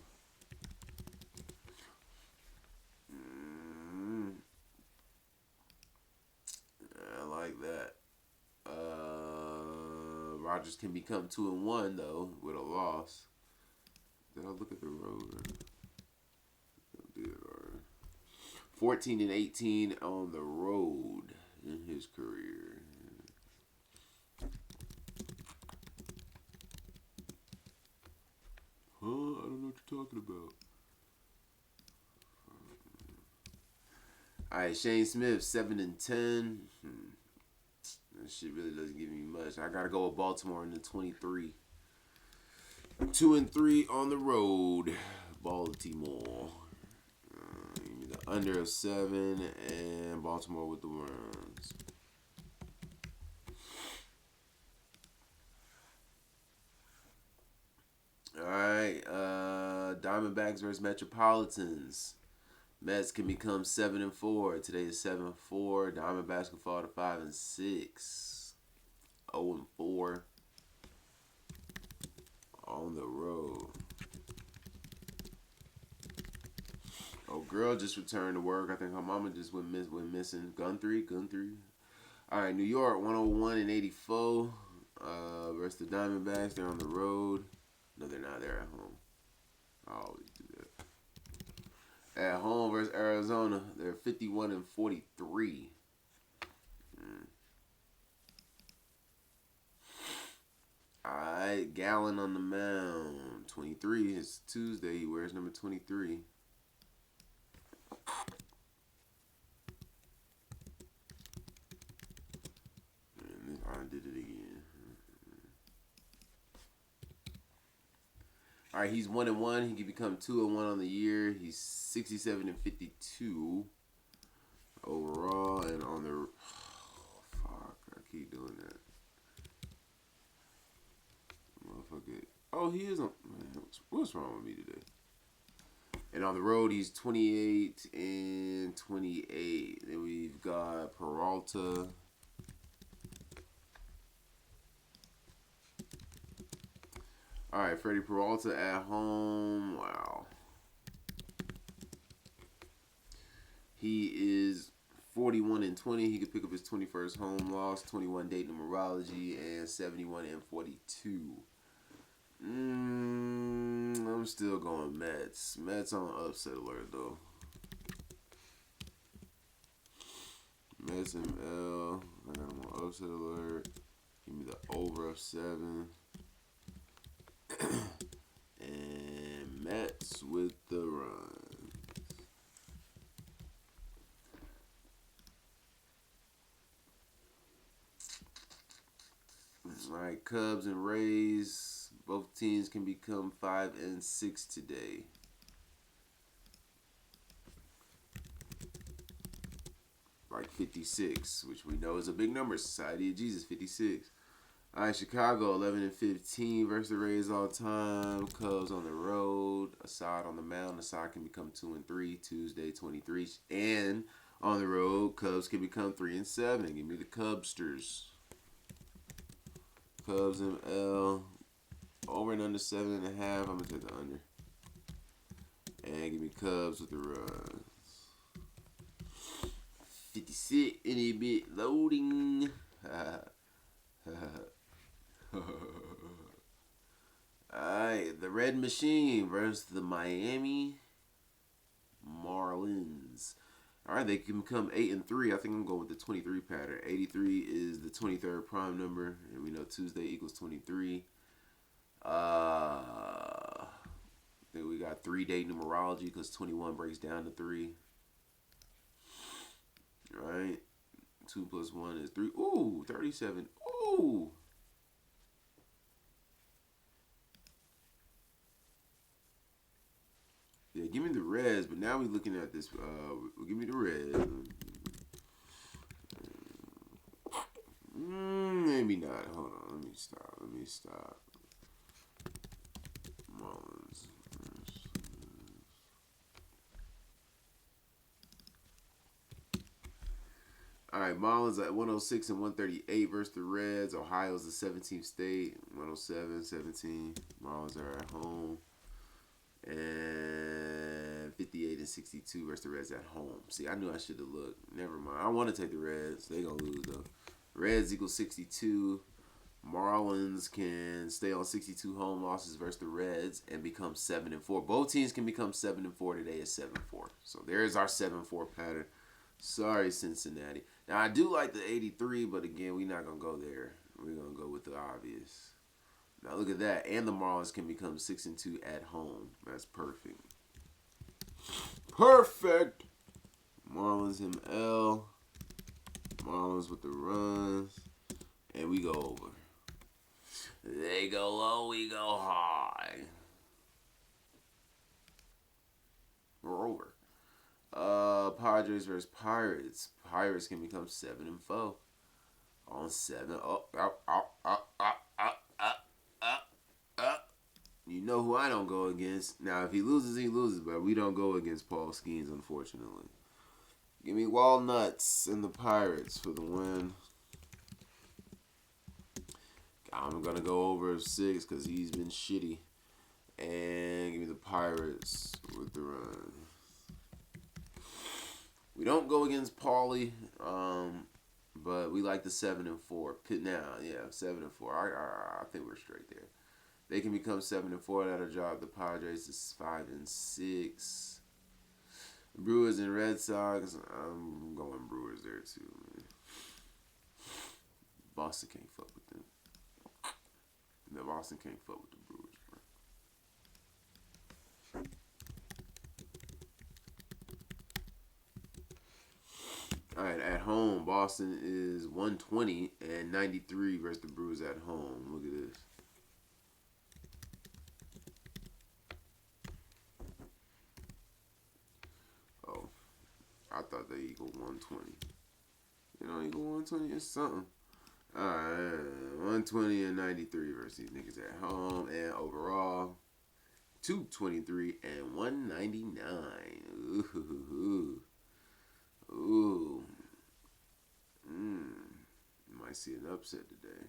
I like that. Rogers can become 2-1 though with a loss. Did I look at the road? I did. 14-18 on the road in his career. Huh? I don't know what you're talking about. Alright, Shane Smith, 7-10. That shit really doesn't give me much. I gotta go with Baltimore in the 23. 2-3 on the road. Baltimore. The under of 7 and Baltimore with the runs. Alright, Diamondbacks versus Metropolitans. Mets can become 7-4. Today is 7-4. Diamondbacks can fall to 5-6. 0-4 on the road. Oh, girl just returned to work. I think her mama just went missing. Gun three. All right, New York 101-84 versus the Diamondbacks. They're on the road. No, they're not. They're at home. I always do that. At home versus Arizona, they're 51-43. All right, Gallen on the mound. 23. It's Tuesday. He wears number 23. I did it again. All right, he's 1-1. He can become 2-1 on the year. He's 67-52 overall, and on the. Oh, fuck! I keep doing that. Motherfucker. Oh, he is on. Man, what's wrong with me today? And on the road, he's 28-28. Then we've got Peralta. All right, Freddie Peralta at home. Wow. He is 41-20. He could pick up his 21st home loss, 21 date numerology, and 71-42. I'm still going Mets. Mets on upset alert though. Mets and L. I got him on upset alert. Give me the over of 7. And Mets with the run. Alright, Cubs and Rays. Both teams can become 5-6 today. Like 56, which we know is a big number. Society of Jesus, 56. All right, Chicago 11-15 versus the Rays all time. Cubs on the road. Assad on the mound. Assad can become 2-3 Tuesday 23. And on the road, Cubs can become 3-7. Give me the Cubsters. Cubs and L. Over and under 7.5. I'm gonna take the under. And give me Cubs with the runs. 56 in a bit loading. Alright, the Red Machine versus the Miami Marlins. Alright, they can become 8-3. I think I'm going with the 23 pattern. 83 is the 23rd prime number, and we know Tuesday equals 23. Then we got 3-day numerology because 21 breaks down to 3. Alright. 2 plus 1 is 3. Ooh, 37. Ooh. Yeah, give me the Reds, but now we're looking at this. Give me the Reds. Maybe not. Hold on. Let me stop. Marlins. All right, Marlins at 106 and 138 versus the Reds. Ohio's the 17th state, 107, 17. Marlins are at home. And 58 and 62 versus the Reds at home. See, I knew I should have looked. Never mind. I want to take the Reds. They gonna lose though. Reds equals 62. Marlins can stay on 62 home losses versus the Reds and become 7-4. Both teams can become 7-4 today at 7-4. So there's our 7-4 pattern. Sorry, Cincinnati. Now I do like the 83, but again, we're not gonna go there. We're gonna go with the obvious. Now look at that, and the Marlins can become 6-2 at home. That's perfect. Perfect. Marlins ML. Marlins with the runs, and we go over. They go low, we go high. We're over. Padres versus Pirates. Pirates can become 7-4 on 7. You know who I don't go against. Now, if he loses, he loses, but we don't go against Paul Skeens, unfortunately. Give me Walnuts and the Pirates for the win. I'm going to go over 6 because he's been shitty. And give me the Pirates with the run. We don't go against Paulie, but we like the 7-4. Now, yeah, 7-4. I think we're straight there. They can become 7-4. That'll drop the Padres to 5-6. Brewers and Red Sox. I'm going Brewers there too, man. Boston can't fuck with them. No, Boston can't fuck with the Brewers, bro. All right, at home, Boston is 120 and 93 versus the Brewers at home. Look at this. Oh, I thought they equal 120. You know, equal 120 is something. Alright, 120 and 93 versus these niggas at home. And overall, 223 and 199. Ooh. Might see an upset today.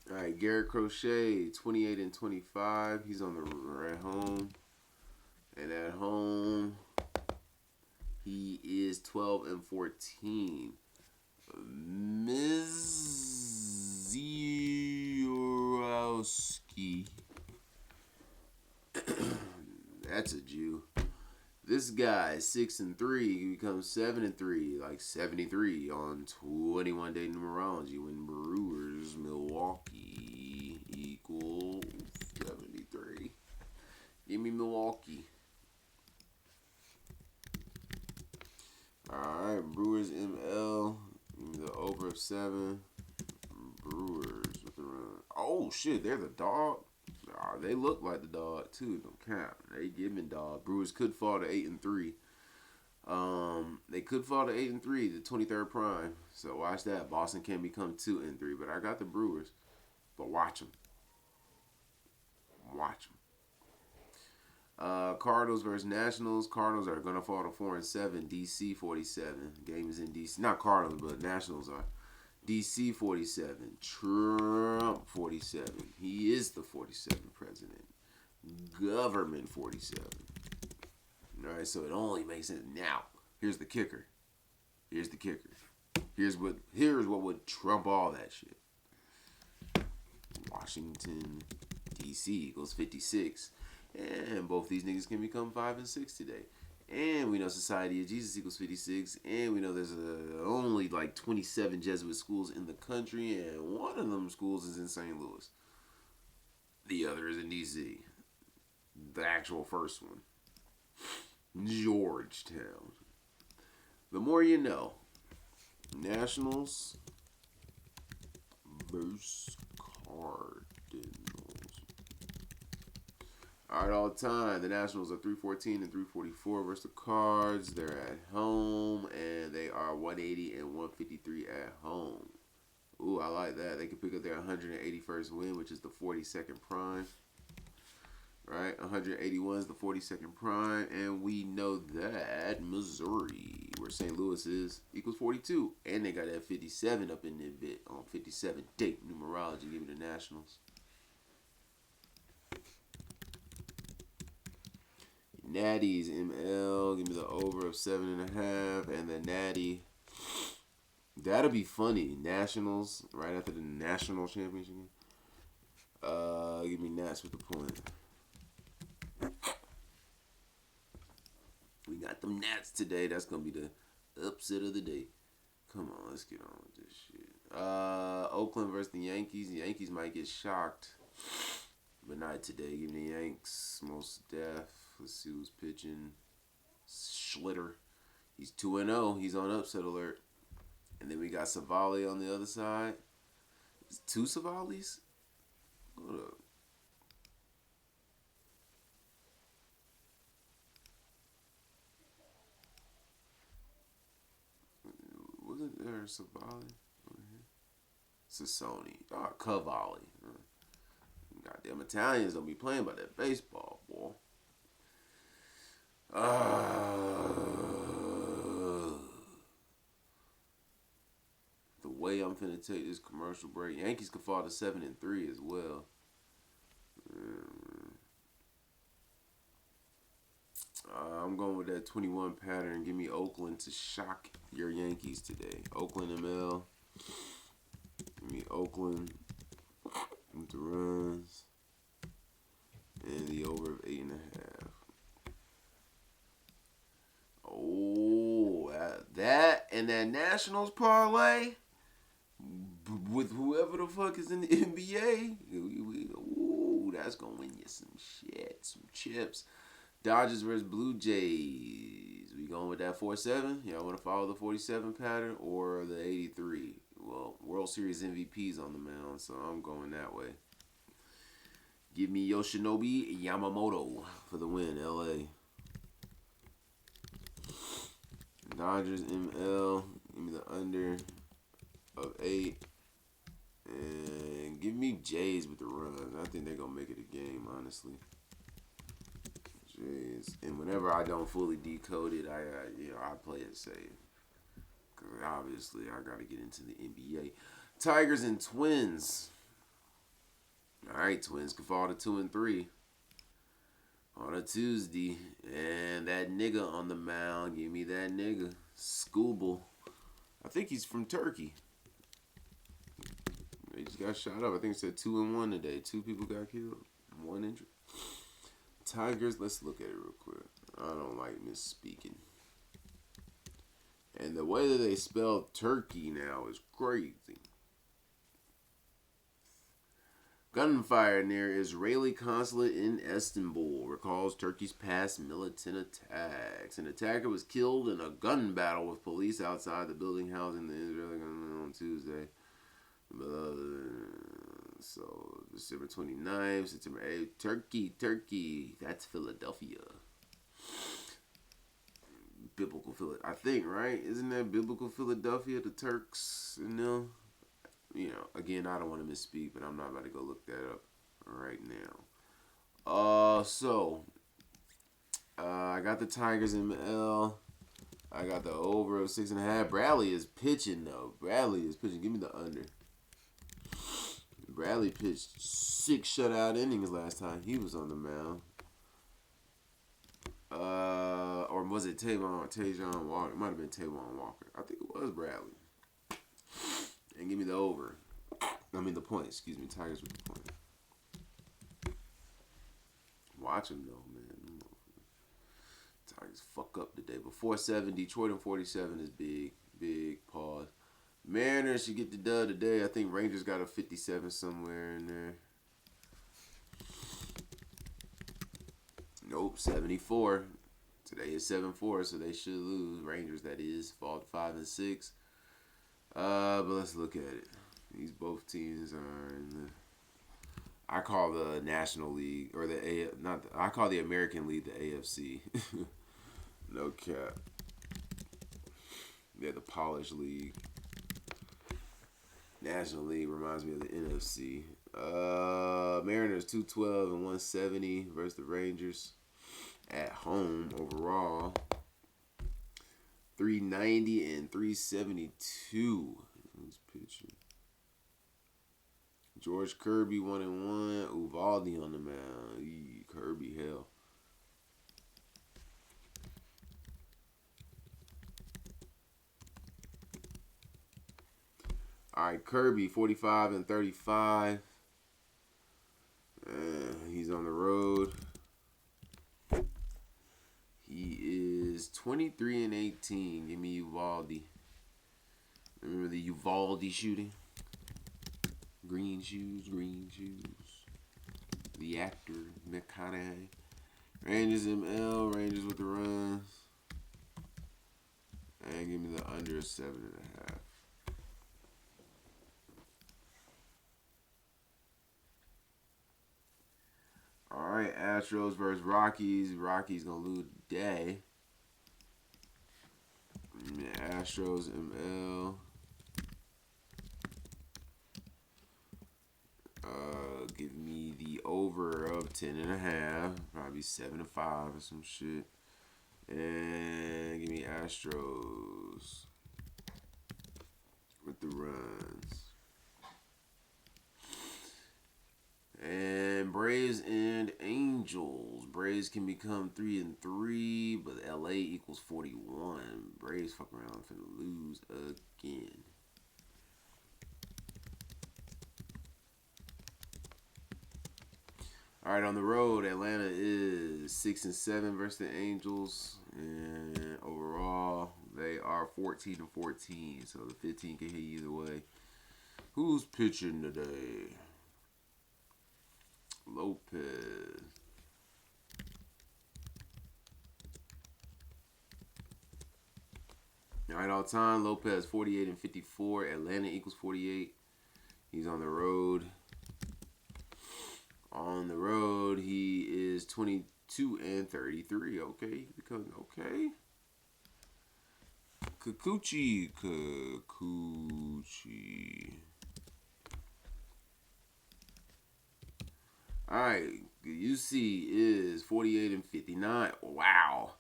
Alright, Garrett Crochet, 28 and 25. He's on the at home. And at home, he is 12 and 14. Mizorowski. That's a Jew. This guy, 6 and 3, he becomes 7 and 3, like 73 on 21-day numerology when Brewers Milwaukee equals 73. Give me Milwaukee. Alright, Brewers ML. Give me the over of 7. Brewers with the run. Oh shit, they're the dog. They look like the dog too. Don't count. They giving dog. Brewers could fall to 8 and 3. They could fall to 8 and 3, the 23rd prime. So watch that. Boston can become 2 and 3, but I got the Brewers. But watch them. Watch them. Cardinals versus Nationals. Cardinals are gonna fall to 4 and 7. DC 47. Game is in DC. Not Cardinals, but Nationals are. DC 47. Trump 47. He is the 47 president. Government 47. All right, so it only makes sense. Now, here's the kicker. Here's the kicker. Here's what would trump all that shit. Washington, D.C. equals 56. And both these niggas can become 5 and 6 today. And we know Society of Jesus equals 56. And we know there's only like 27 Jesuit schools in the country. And one of them schools is in St. Louis. The other is in D.C. The actual first one. Georgetown. The more you know. Nationals versus Cardinals. All right, all time. The Nationals are 314 and 344 versus the Cards. They're at home, and they are 180 and 153 at home. Ooh, I like that. They can pick up their 181st win, which is the 42nd prime. Right? 181 is the 42nd prime, and we know that Missouri, where St. Louis is, equals 42. And they got that 57 up in their bit on 57 date numerology. Give me the Nationals. Natties, ML, give me the over of 7.5, and the Natty. That'll be funny. Nationals, right after the national championship. Give me Nats with the point. We got them Nats today. That's gonna be the upset of the day. Come on, let's get on with this shit. Oakland versus the Yankees. The Yankees might get shocked, but not today. Give me the Yanks. Most deaf. Let's see who's pitching. Schlitter. He's 2-0. He's on upset alert. And then we got Savali on the other side. It's 2 Savalis? Hold up. Wasn't there Savali over here? Sassoni. Oh, Cavalli. Goddamn Italians don't be playing by that baseball, boy. The way I'm finna take this commercial break, Yankees could fall to 7-3 as well. I'm going with that 21 pattern. Give me Oakland to shock your Yankees today. Oakland ML. Give me Oakland with the runs and the over of 8.5. Oh, that and that Nationals parlay with whoever the fuck is in the NBA. Ooh, that's gonna win you some shit, some chips. Dodgers versus Blue Jays. We going with that 4-7? Y'all want to follow the 47 pattern or the 83? Well, World Series MVP's on the mound, so I'm going that way. Give me Yoshinobu Yamamoto for the win, LA. Dodgers ML. Give me the under of 8. And give me Jays with the run. I think they're going to make it a game, honestly. Jays. And whenever I don't fully decode it, I play it safe. Because obviously I got to get into the NBA. Tigers and Twins. Alright, Twins can fall to 2-3 on a Tuesday. And that nigga on the mound, give me that nigga. Skubal. I think he's from Turkey. They just got shot up. I think it said 2-1 today. 2 people got killed. 1 injured. Tigers, let's look at it real quick. I don't like misspeaking. And the way that they spell Turkey now is crazy. Gunfire near Israeli consulate in Istanbul recalls Turkey's past militant attacks. An attacker was killed in a gun battle with police outside the building housing the Israeli gunman on Tuesday. So, December 29th, September 8th. Turkey. That's Philadelphia. Biblical Philadelphia. I think, right? Isn't that Biblical Philadelphia, the Turks and them? You know, again, I don't want to misspeak, but I'm not about to go look that up right now. I got the Tigers in L. I got the over of 6.5. Bradley is pitching, though. Give me the under. Bradley pitched 6 shutout innings last time he was on the mound. Or was it Tajon Walker? It might have been Tavon Walker. I think it was Bradley. And give me the over. I mean the point. Excuse me. Tigers with the point. Watch them though, man. Tigers fuck up today. But 4-7, Detroit and 47 is big. Big pause. Mariners should get the dub today. I think Rangers got a 57 somewhere in there. Nope, 74. Today is 7-4, so they should lose. Rangers, that is, fall to 5-6. But let's look at it. These both teams are in the. I call the National League or I call the American League the AFC. No cap. They're the polished league. National League reminds me of the NFC. Mariners 212 and 170 versus the Rangers at home overall. 390 and 372. Who's pitching? George Kirby 1-1. Uvalde on the mound. Kirby, hell. All right, Kirby 45 and 35. He's on the road. He is 23 and 18. Give me Uvalde. Remember the Uvalde shooting? Green shoes. The actor, McConaughey. Rangers ML. Rangers with the runs. And give me the under 7.5. Alright, Astros versus Rockies. Rockies gonna lose today. Astros ML. Give me the over of 10.5. Probably 7-5 or some shit. And give me Astros with the runs. And Braves and Angels. Braves can become 3-3, but LA equals 41. Braves fuck around finna lose again. All right, on the road, Atlanta is 6-7 versus the Angels, and overall they are 14-14. So the 15 can hit either way. Who's pitching today? Lopez. All right, all time, Lopez 48 and 54. Atlanta equals 48. He's on the road. On the road, he is 22 and 33. Okay, okay. Kikuchi. All right, UC is 48 and 59. Wow.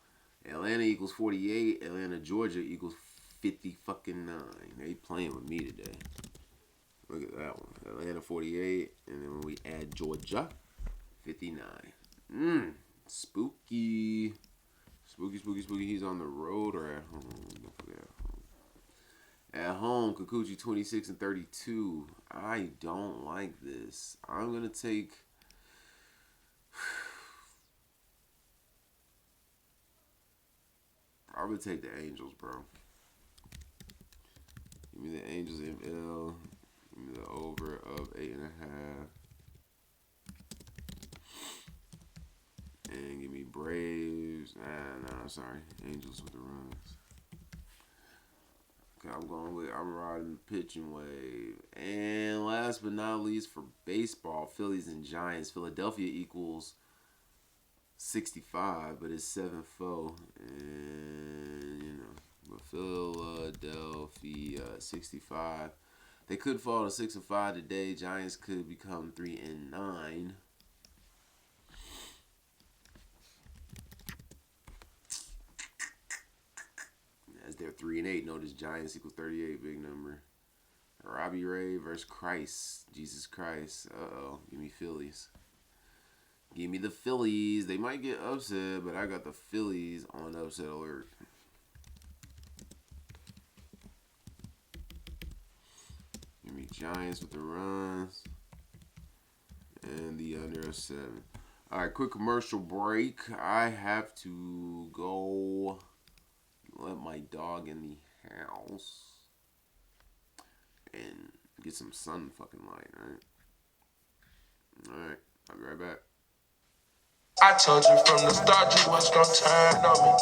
Atlanta equals 48. Atlanta, Georgia equals 50 fucking 9. They playing with me today. Look at that one. Atlanta 48, and then when we add Georgia, 59. Spooky. Spooky. He's on the road or at home? Don't forget at home. Kikuchi 26 and 32. I don't like this. I'm gonna take. I would take the Angels, bro. Give me the Angels ML. Give me the over of 8.5. And give me Braves. Sorry. Angels with the runs. Okay, I'm riding the pitching wave. And last but not least for baseball, Phillies and Giants. Philadelphia equals 65, but it's 7-4. And, but Philadelphia 65. They could fall to 6-5 today. Giants could become 3-9. As they're 3-8. Notice Giants equals 38, big number. Robbie Ray versus Christ. Jesus Christ. Give me Phillies. Give me the Phillies. They might get upset, but I got the Phillies on upset alert. Give me Giants with the runs. And the under 7. Alright, quick commercial break. I have to go let my dog in the house and get some sun fucking light, alright? Alright, I'll be right back. I told you from the start you was gon' turn on me.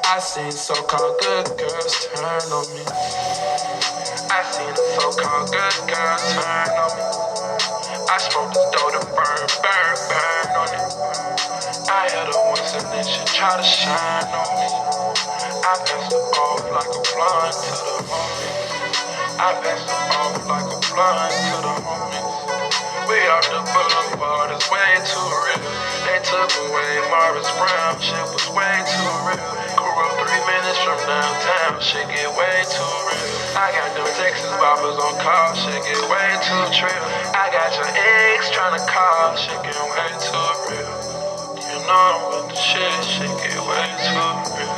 I seen so-called good girls turn on me. I seen the so-called good girls turn on me. I smoked this dough to burn, burn, burn on it. I had her once and then she try to shine on me. I passed her off like a blunt to the homies. I passed her off like a blunt to the homies. We off the boulevard, it's way too real. They took away Morris Brown, shit was way too real. Grew up 3 minutes from downtown, shit get way too real. I got them Texas boppers on call, shit get way too trill. I got your ex tryna call, shit get way too real. You know I'm with the shit get way too real.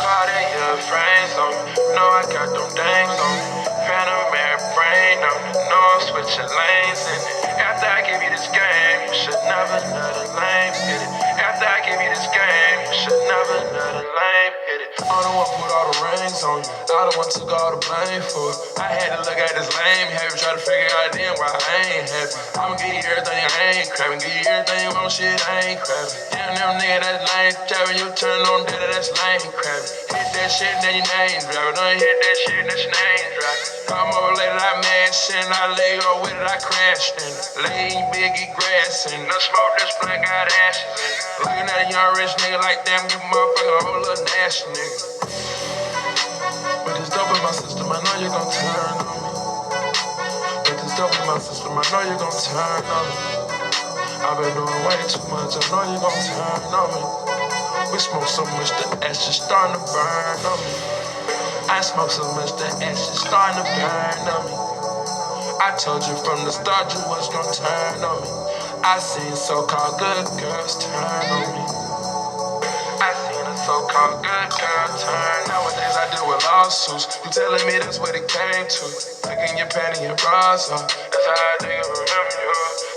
Cartier frames on me, know I got them things on me. Phantom airplane on me, know I'm switching lanes in it. After I give you this game, you should never let a lame hit it. After I give you this game, you should never let a lame hit it. I'm the one put all the rings on you, I the one took all the blame for it. I had to look at this lame happy, try to figure out then why I ain't happy. I'ma give you everything, I ain't crabbing. Give you everything you want, shit, I ain't crabbing. Damn, them nigga, that's lame jabbing. You turn on data, that's lame crabbing. Hit that shit, then your name dropping. Don't hit that shit, that's your name dropping. I'm over later, I mashed in, I lay go with it, I crashed in it. Lay biggie grass in it. No smoke, this blunt got ashes in it. Looking at a young rich nigga like damn, you motherfucker, whole little nasty nigga. With this dope in my system, I know you gon' turn on me. With this dope in my system, I know you gon' turn on me. I've been doing way too much, I know you gon' turn on me. We smoke so much, the ashes starting to burn on me. I smoke so much, the ashes starting to burn on me. I told you from the start you was gon' turn on me. I seen so-called good girls turn on me. I seen a so-called good girl turn. Nowadays I deal with lawsuits. You telling me that's what it came to. Taking your panty and bras off. That's how I think I remember you.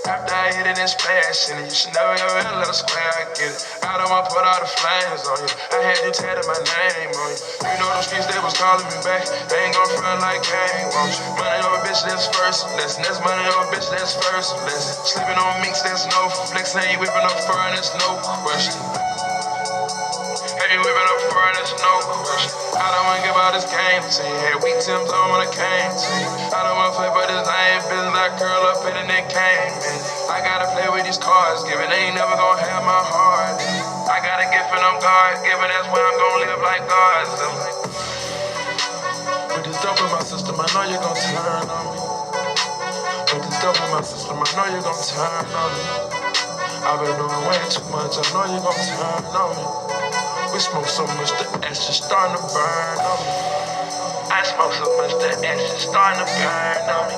After I hit it and splash in it, you should never ever let a square, I get it. I don't wanna put all the flames on you. I had you tatted my name on you. You know the streets, they was calling me back. They ain't gon' front like gang, won't you? Money over bitch, that's first lesson. That's money over bitch, that's first lesson. Sleeping on minks, that's no flex. Now you whipping up fur, that's no question. Hey, you whipping up fur, that's no question. I don't wanna give all this game to you. Had weak Tim's on when I came to you. I don't wanna play, but this lame business. I curl up in and then came in. I gotta play with these cards, given they ain't never gonna have my heart. I got a gift and I'm God given, that's when I'm gonna live like God. So. With this dope in my system, I know you're gonna turn on me. With this dope in my system, I know you're gonna turn on me. I've been doing way too much, I know you're gonna turn on me. We smoke so much, the ashes starting to burn on me. I smoke so much, the ashes starting to burn on me.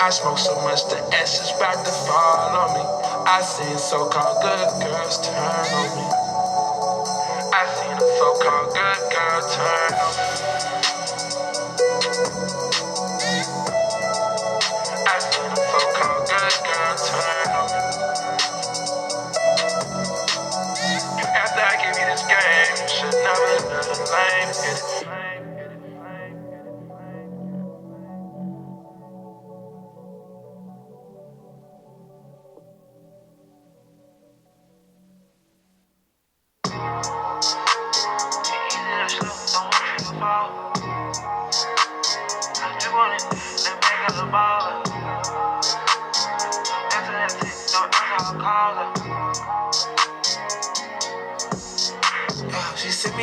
I smoke so much, the ashes about to fall on me. I seen so-called good girls turn on me. I seen a so-called good girl turn on me. I seen a so-called good girl turn on me. After I give you this game, you should never let a lame hit it.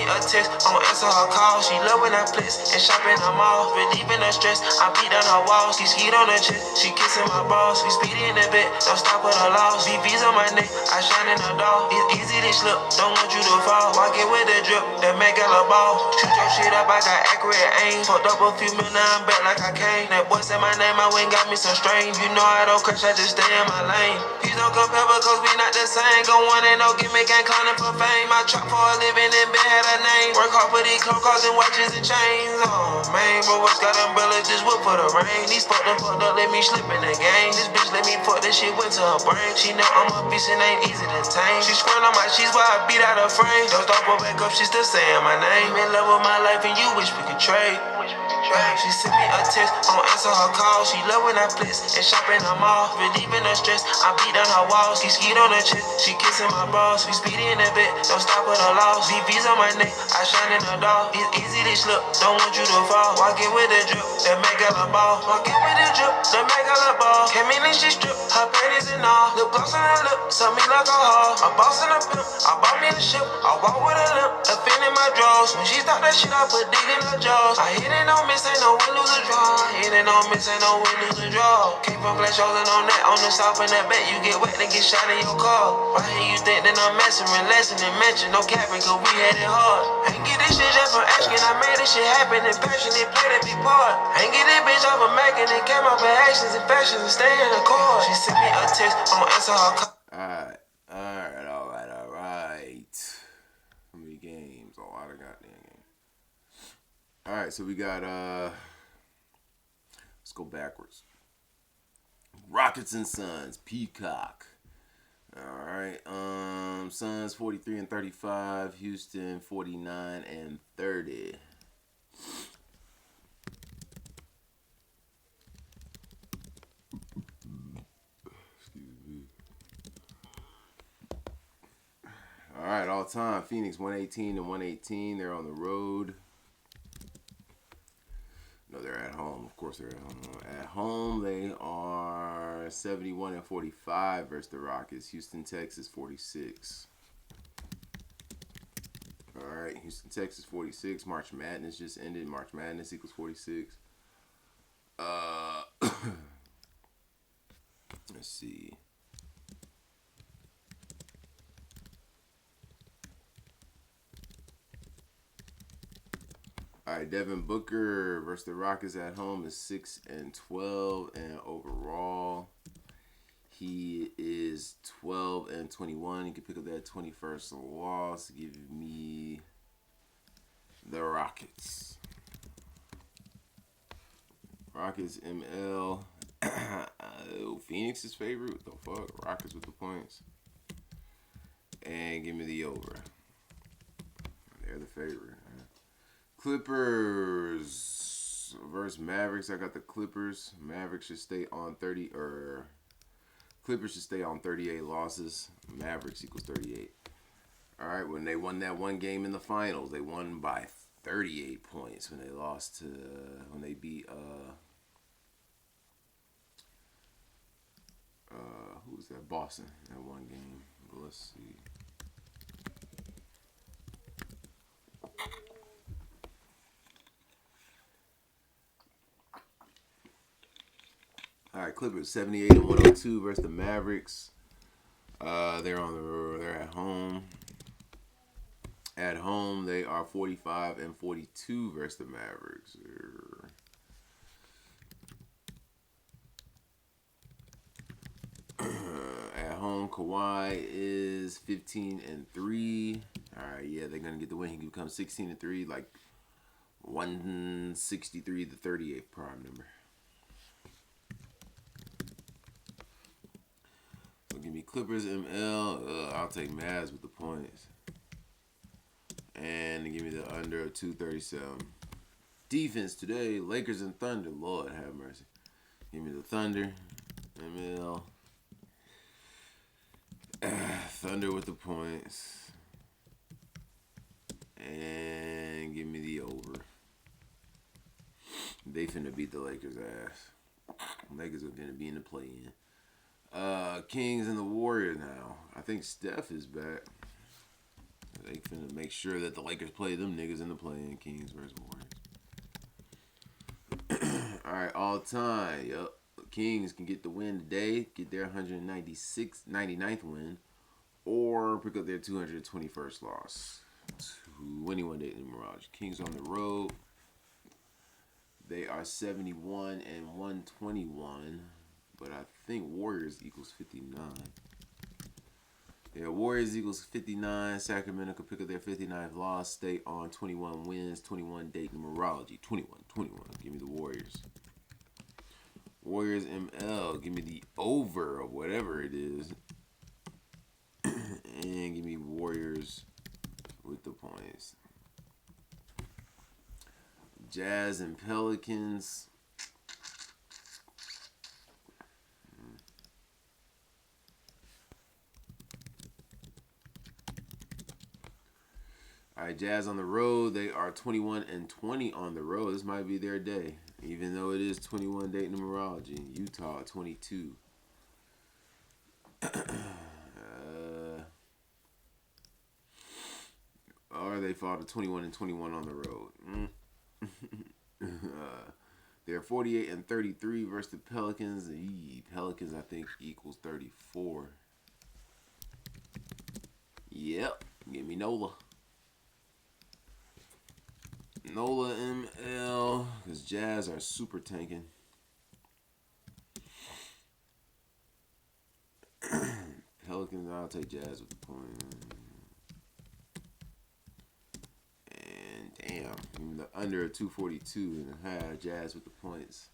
a text, I don't answer her call. She love when I flex and shop in the mall. Relieving her stress, I beat down her walls. She skied on her chest, she kissing my balls. We speedy in the bed, don't stop with her loss. VV's on my neck, I shine in her dog. It's easy to slip, don't want you to fall. Walking with the drip, that make her a ball. Shoot your shit up, I got accurate aim. Fucked up a few mil, now I'm back like I came. That boy said my name, I went got me some strange. You know I don't crash, I just stay in my lane. Please don't compare because we not the same. Go on, ain't no gimmick, ain't clowning for fame. I trap for a living and been had a name. Work hard for these clothes, cars and watches and chains. Oh man, bro, what's got umbrellas, just whip for the rain. These fucked up, let me slip in the game. This bitch let me fuck, this shit went to her brain. She know I'm a bitch and ain't easy to tame. She squirting on my sheets while I beat out her frame. Don't stop her back up, she still saying my name. In love with my life and you wish we could trade. She sent me a text, I don't answer her call. She love when I flex and shop in the mall. Relieving her stress, I beat down her walls. She skied on her chest, she kissing my balls. We speedy in the bed, don't stop with her loss. VV's on my neck, I shine in her dog. It's easy to slip, don't want you to fall. Walking with the drip, that make her a ball. Walking with the drip, that make her a ball. Came in and she stripped, her panties and all. Lip gloss on her lip, suck me like a hog. A boss and a pimp, I bought me a ship. I walk with a limp, a fin in my drawers. When she start that shit, I put dick in her jaws. I hit it on miss, ain't no win, lose a draw. Hit it on miss, ain't no win, lose a draw. Came from flash holding on that, on the south in that bet. You get wet and get shot in your car. Why here you think that I'm messing, relaxing and mention? No capping, cause we had it hard. Ain't get this shit just from asking, I made this shit happen in passion, it played a big part. Ain't get this bitch off of Mackin', it came off of actions and fashion and stay in the car. She sent me a text, I don't answer her call. Alright. How many games? A lot of goddamn games. Alright, so we got let's go backwards. Rockets and Suns, Peacock. Alright. Suns 43 and 35, Houston 49 and 30. Alright, all time. Phoenix 118 and 118. They're on the road. No, they're at home. Of course, they're at home. At home, they are 71 and 45 versus the Rockets. Houston, Texas 46. Alright, Houston, Texas 46. March Madness just ended. March Madness equals 46. Let's see. Alright, Devin Booker versus the Rockets at home is 6 and 12, and overall he is 12 and 21. You can pick up that 21st loss. Give me the Rockets. Rockets ML. Phoenix's favorite. What the fuck? Rockets with the points. And give me the over. They're the favorite. Clippers versus Mavericks. I got the Clippers. Mavericks should stay on 30, or Clippers should stay on 38 losses. Mavericks equals 38. All right, when they won that one game in the finals, they won by 38 points when they lost to, when they beat, who was that? Boston, that one game. But let's see. All right, Clippers 78 and 102 versus the Mavericks. They're at home. At home, they are 45 and 42 versus the Mavericks. At home, Kawhi is 15 and 3. All right, yeah, they're gonna get the win. He can become 16 and 3, like 163, the 38th prime number. So give me Clippers ML. I'll take Mavs with the points. And give me the under of 237. Defense today, Lakers and Thunder. Lord have mercy. Give me the Thunder. ML. Thunder with the points. And give me the over. They finna beat the Lakers' ass. Lakers are finna be in the play-in. Kings and the Warriors now. I think Steph is back. They finna make sure that the Lakers play them niggas in the play-in. Kings versus Warriors. All right, all time. Yup. Kings can get the win today, get their 99th win, or pick up their 221st loss. 21 day numerology. Kings on the road. They are 71 and 121, but I think Warriors equals 59. Yeah, Warriors equals 59. Sacramento could pick up their 59th loss. Stay on 21 wins, 21 date numerology. 21. Give me the Warriors. Warriors ML. Give me the over of whatever it is. And give me Warriors with the points. Jazz and Pelicans. All right, Jazz on the road. They are 21 and 20 on the road. This might be their day, even though it is 21 date numerology. Utah 22. Or they fall to 21 and 21 on the road. They're 48 and 33 versus the Pelicans. Pelicans, I think, equals 34. Yep. Give me Nola. Nola ML. Because Jazz are super tanking. Pelicans, I'll take Jazz with the point. And damn, the under a 242 and a half. Jazz with the points.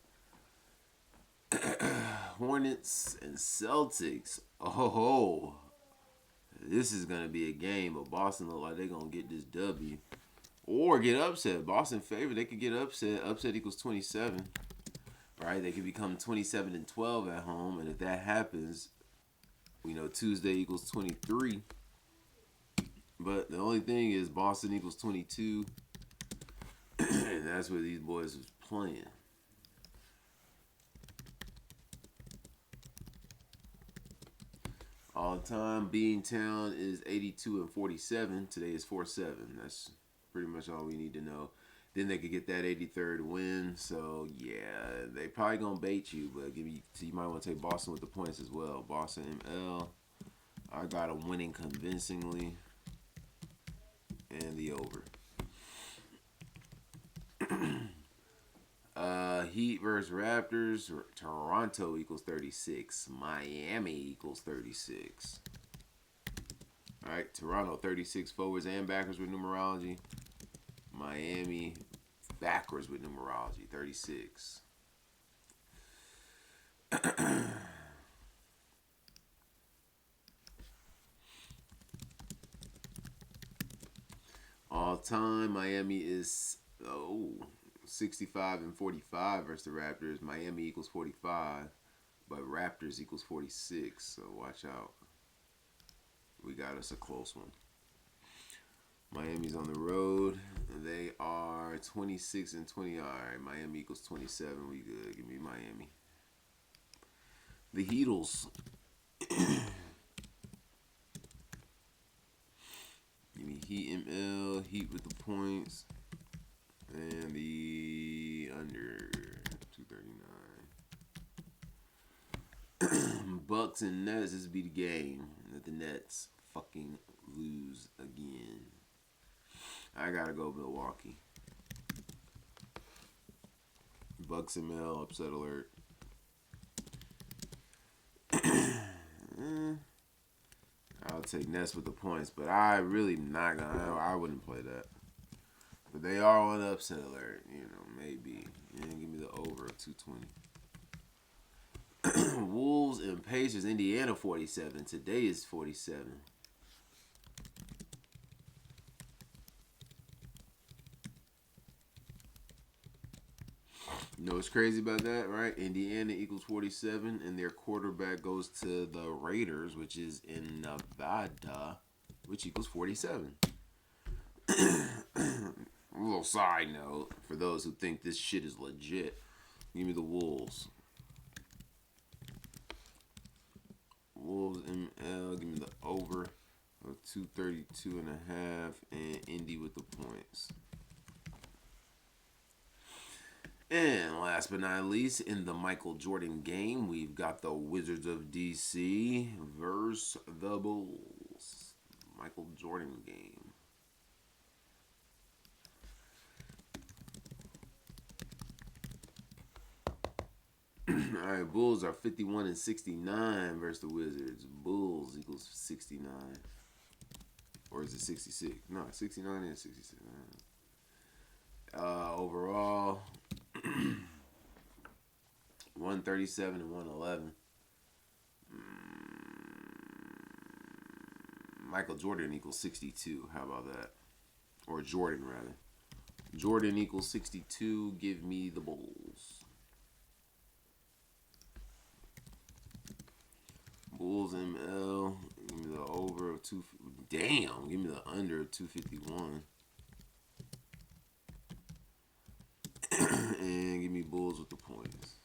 Hornets and Celtics. Oh, this is gonna be a game. But Boston look like they're gonna get this W or get upset. Boston favorite. They could get upset. Upset equals 27. Right? They could become 27 and 12 at home, and if that happens, we know Tuesday equals 23. But the only thing is Boston equals 22. And that's where these boys was playing. All time, Beantown is 82 and 47. Today is 4-7. That's pretty much all we need to know. Then they could get that 83rd win. So yeah, they probably gonna bait you, but so you might want to take Boston with the points as well. Boston ML. I got them winning convincingly. And the over. Heat versus Raptors. Toronto equals 36. Miami equals 36. All right, Toronto 36 forwards and backwards with numerology. Miami backwards with numerology 36. All time, Miami is 65 and 45 versus the Raptors. Miami equals 45, but Raptors equals 46. So watch out. We got us a close one. Miami's on the road. They are 26 and 20. All right, Miami equals 27. We good. Give me Miami. The Heatles. Give me Heat ML. Heat with the points. And the under 239. Bucks and Nets. This would be the game that the Nets fucking lose again. I gotta go Milwaukee. Bucks and Mel, upset alert. I'll take Nets with the points, but I really not gonna. I wouldn't play that. But they are on upset alert, maybe. And give me the over of 220. Wolves and Pacers, Indiana 47. Today is 47. You know what's crazy about that, right? Indiana equals 47, and their quarterback goes to the Raiders, which is in Nevada, which equals 47. A little side note for those who think this shit is legit. Give me the Wolves. Wolves ML. Give me the over 232.5, and Indy with the points. And last but not least, in the Michael Jordan game, we've got the Wizards of DC versus the Bulls. Michael Jordan game. All right, Bulls are 51-69 versus the Wizards. Bulls equals 69. Or is it 66? No, 69 and 66. Overall, 137 and 111. Michael Jordan equals 62. How about that? Or Jordan, rather. Jordan equals 62. Give me the Bulls. Bulls ML. Give me the over of 2. Damn. Give me the under of 251. And give me Bulls with the points.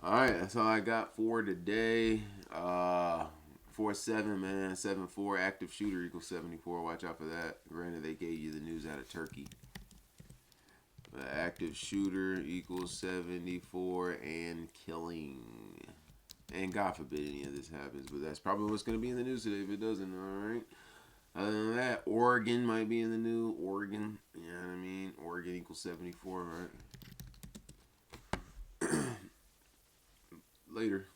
Alright, that's all I got for today. 4-7, man. 7-4. Active shooter equals 74. Watch out for that. Granted, they gave you the news out of Turkey. But active shooter equals 74 and killing. And God forbid any of this happens, but that's probably what's going to be in the news today if it doesn't, alright? Other than that, Oregon might be in the news. Oregon, you know what I mean? Oregon equals 74, right? Later.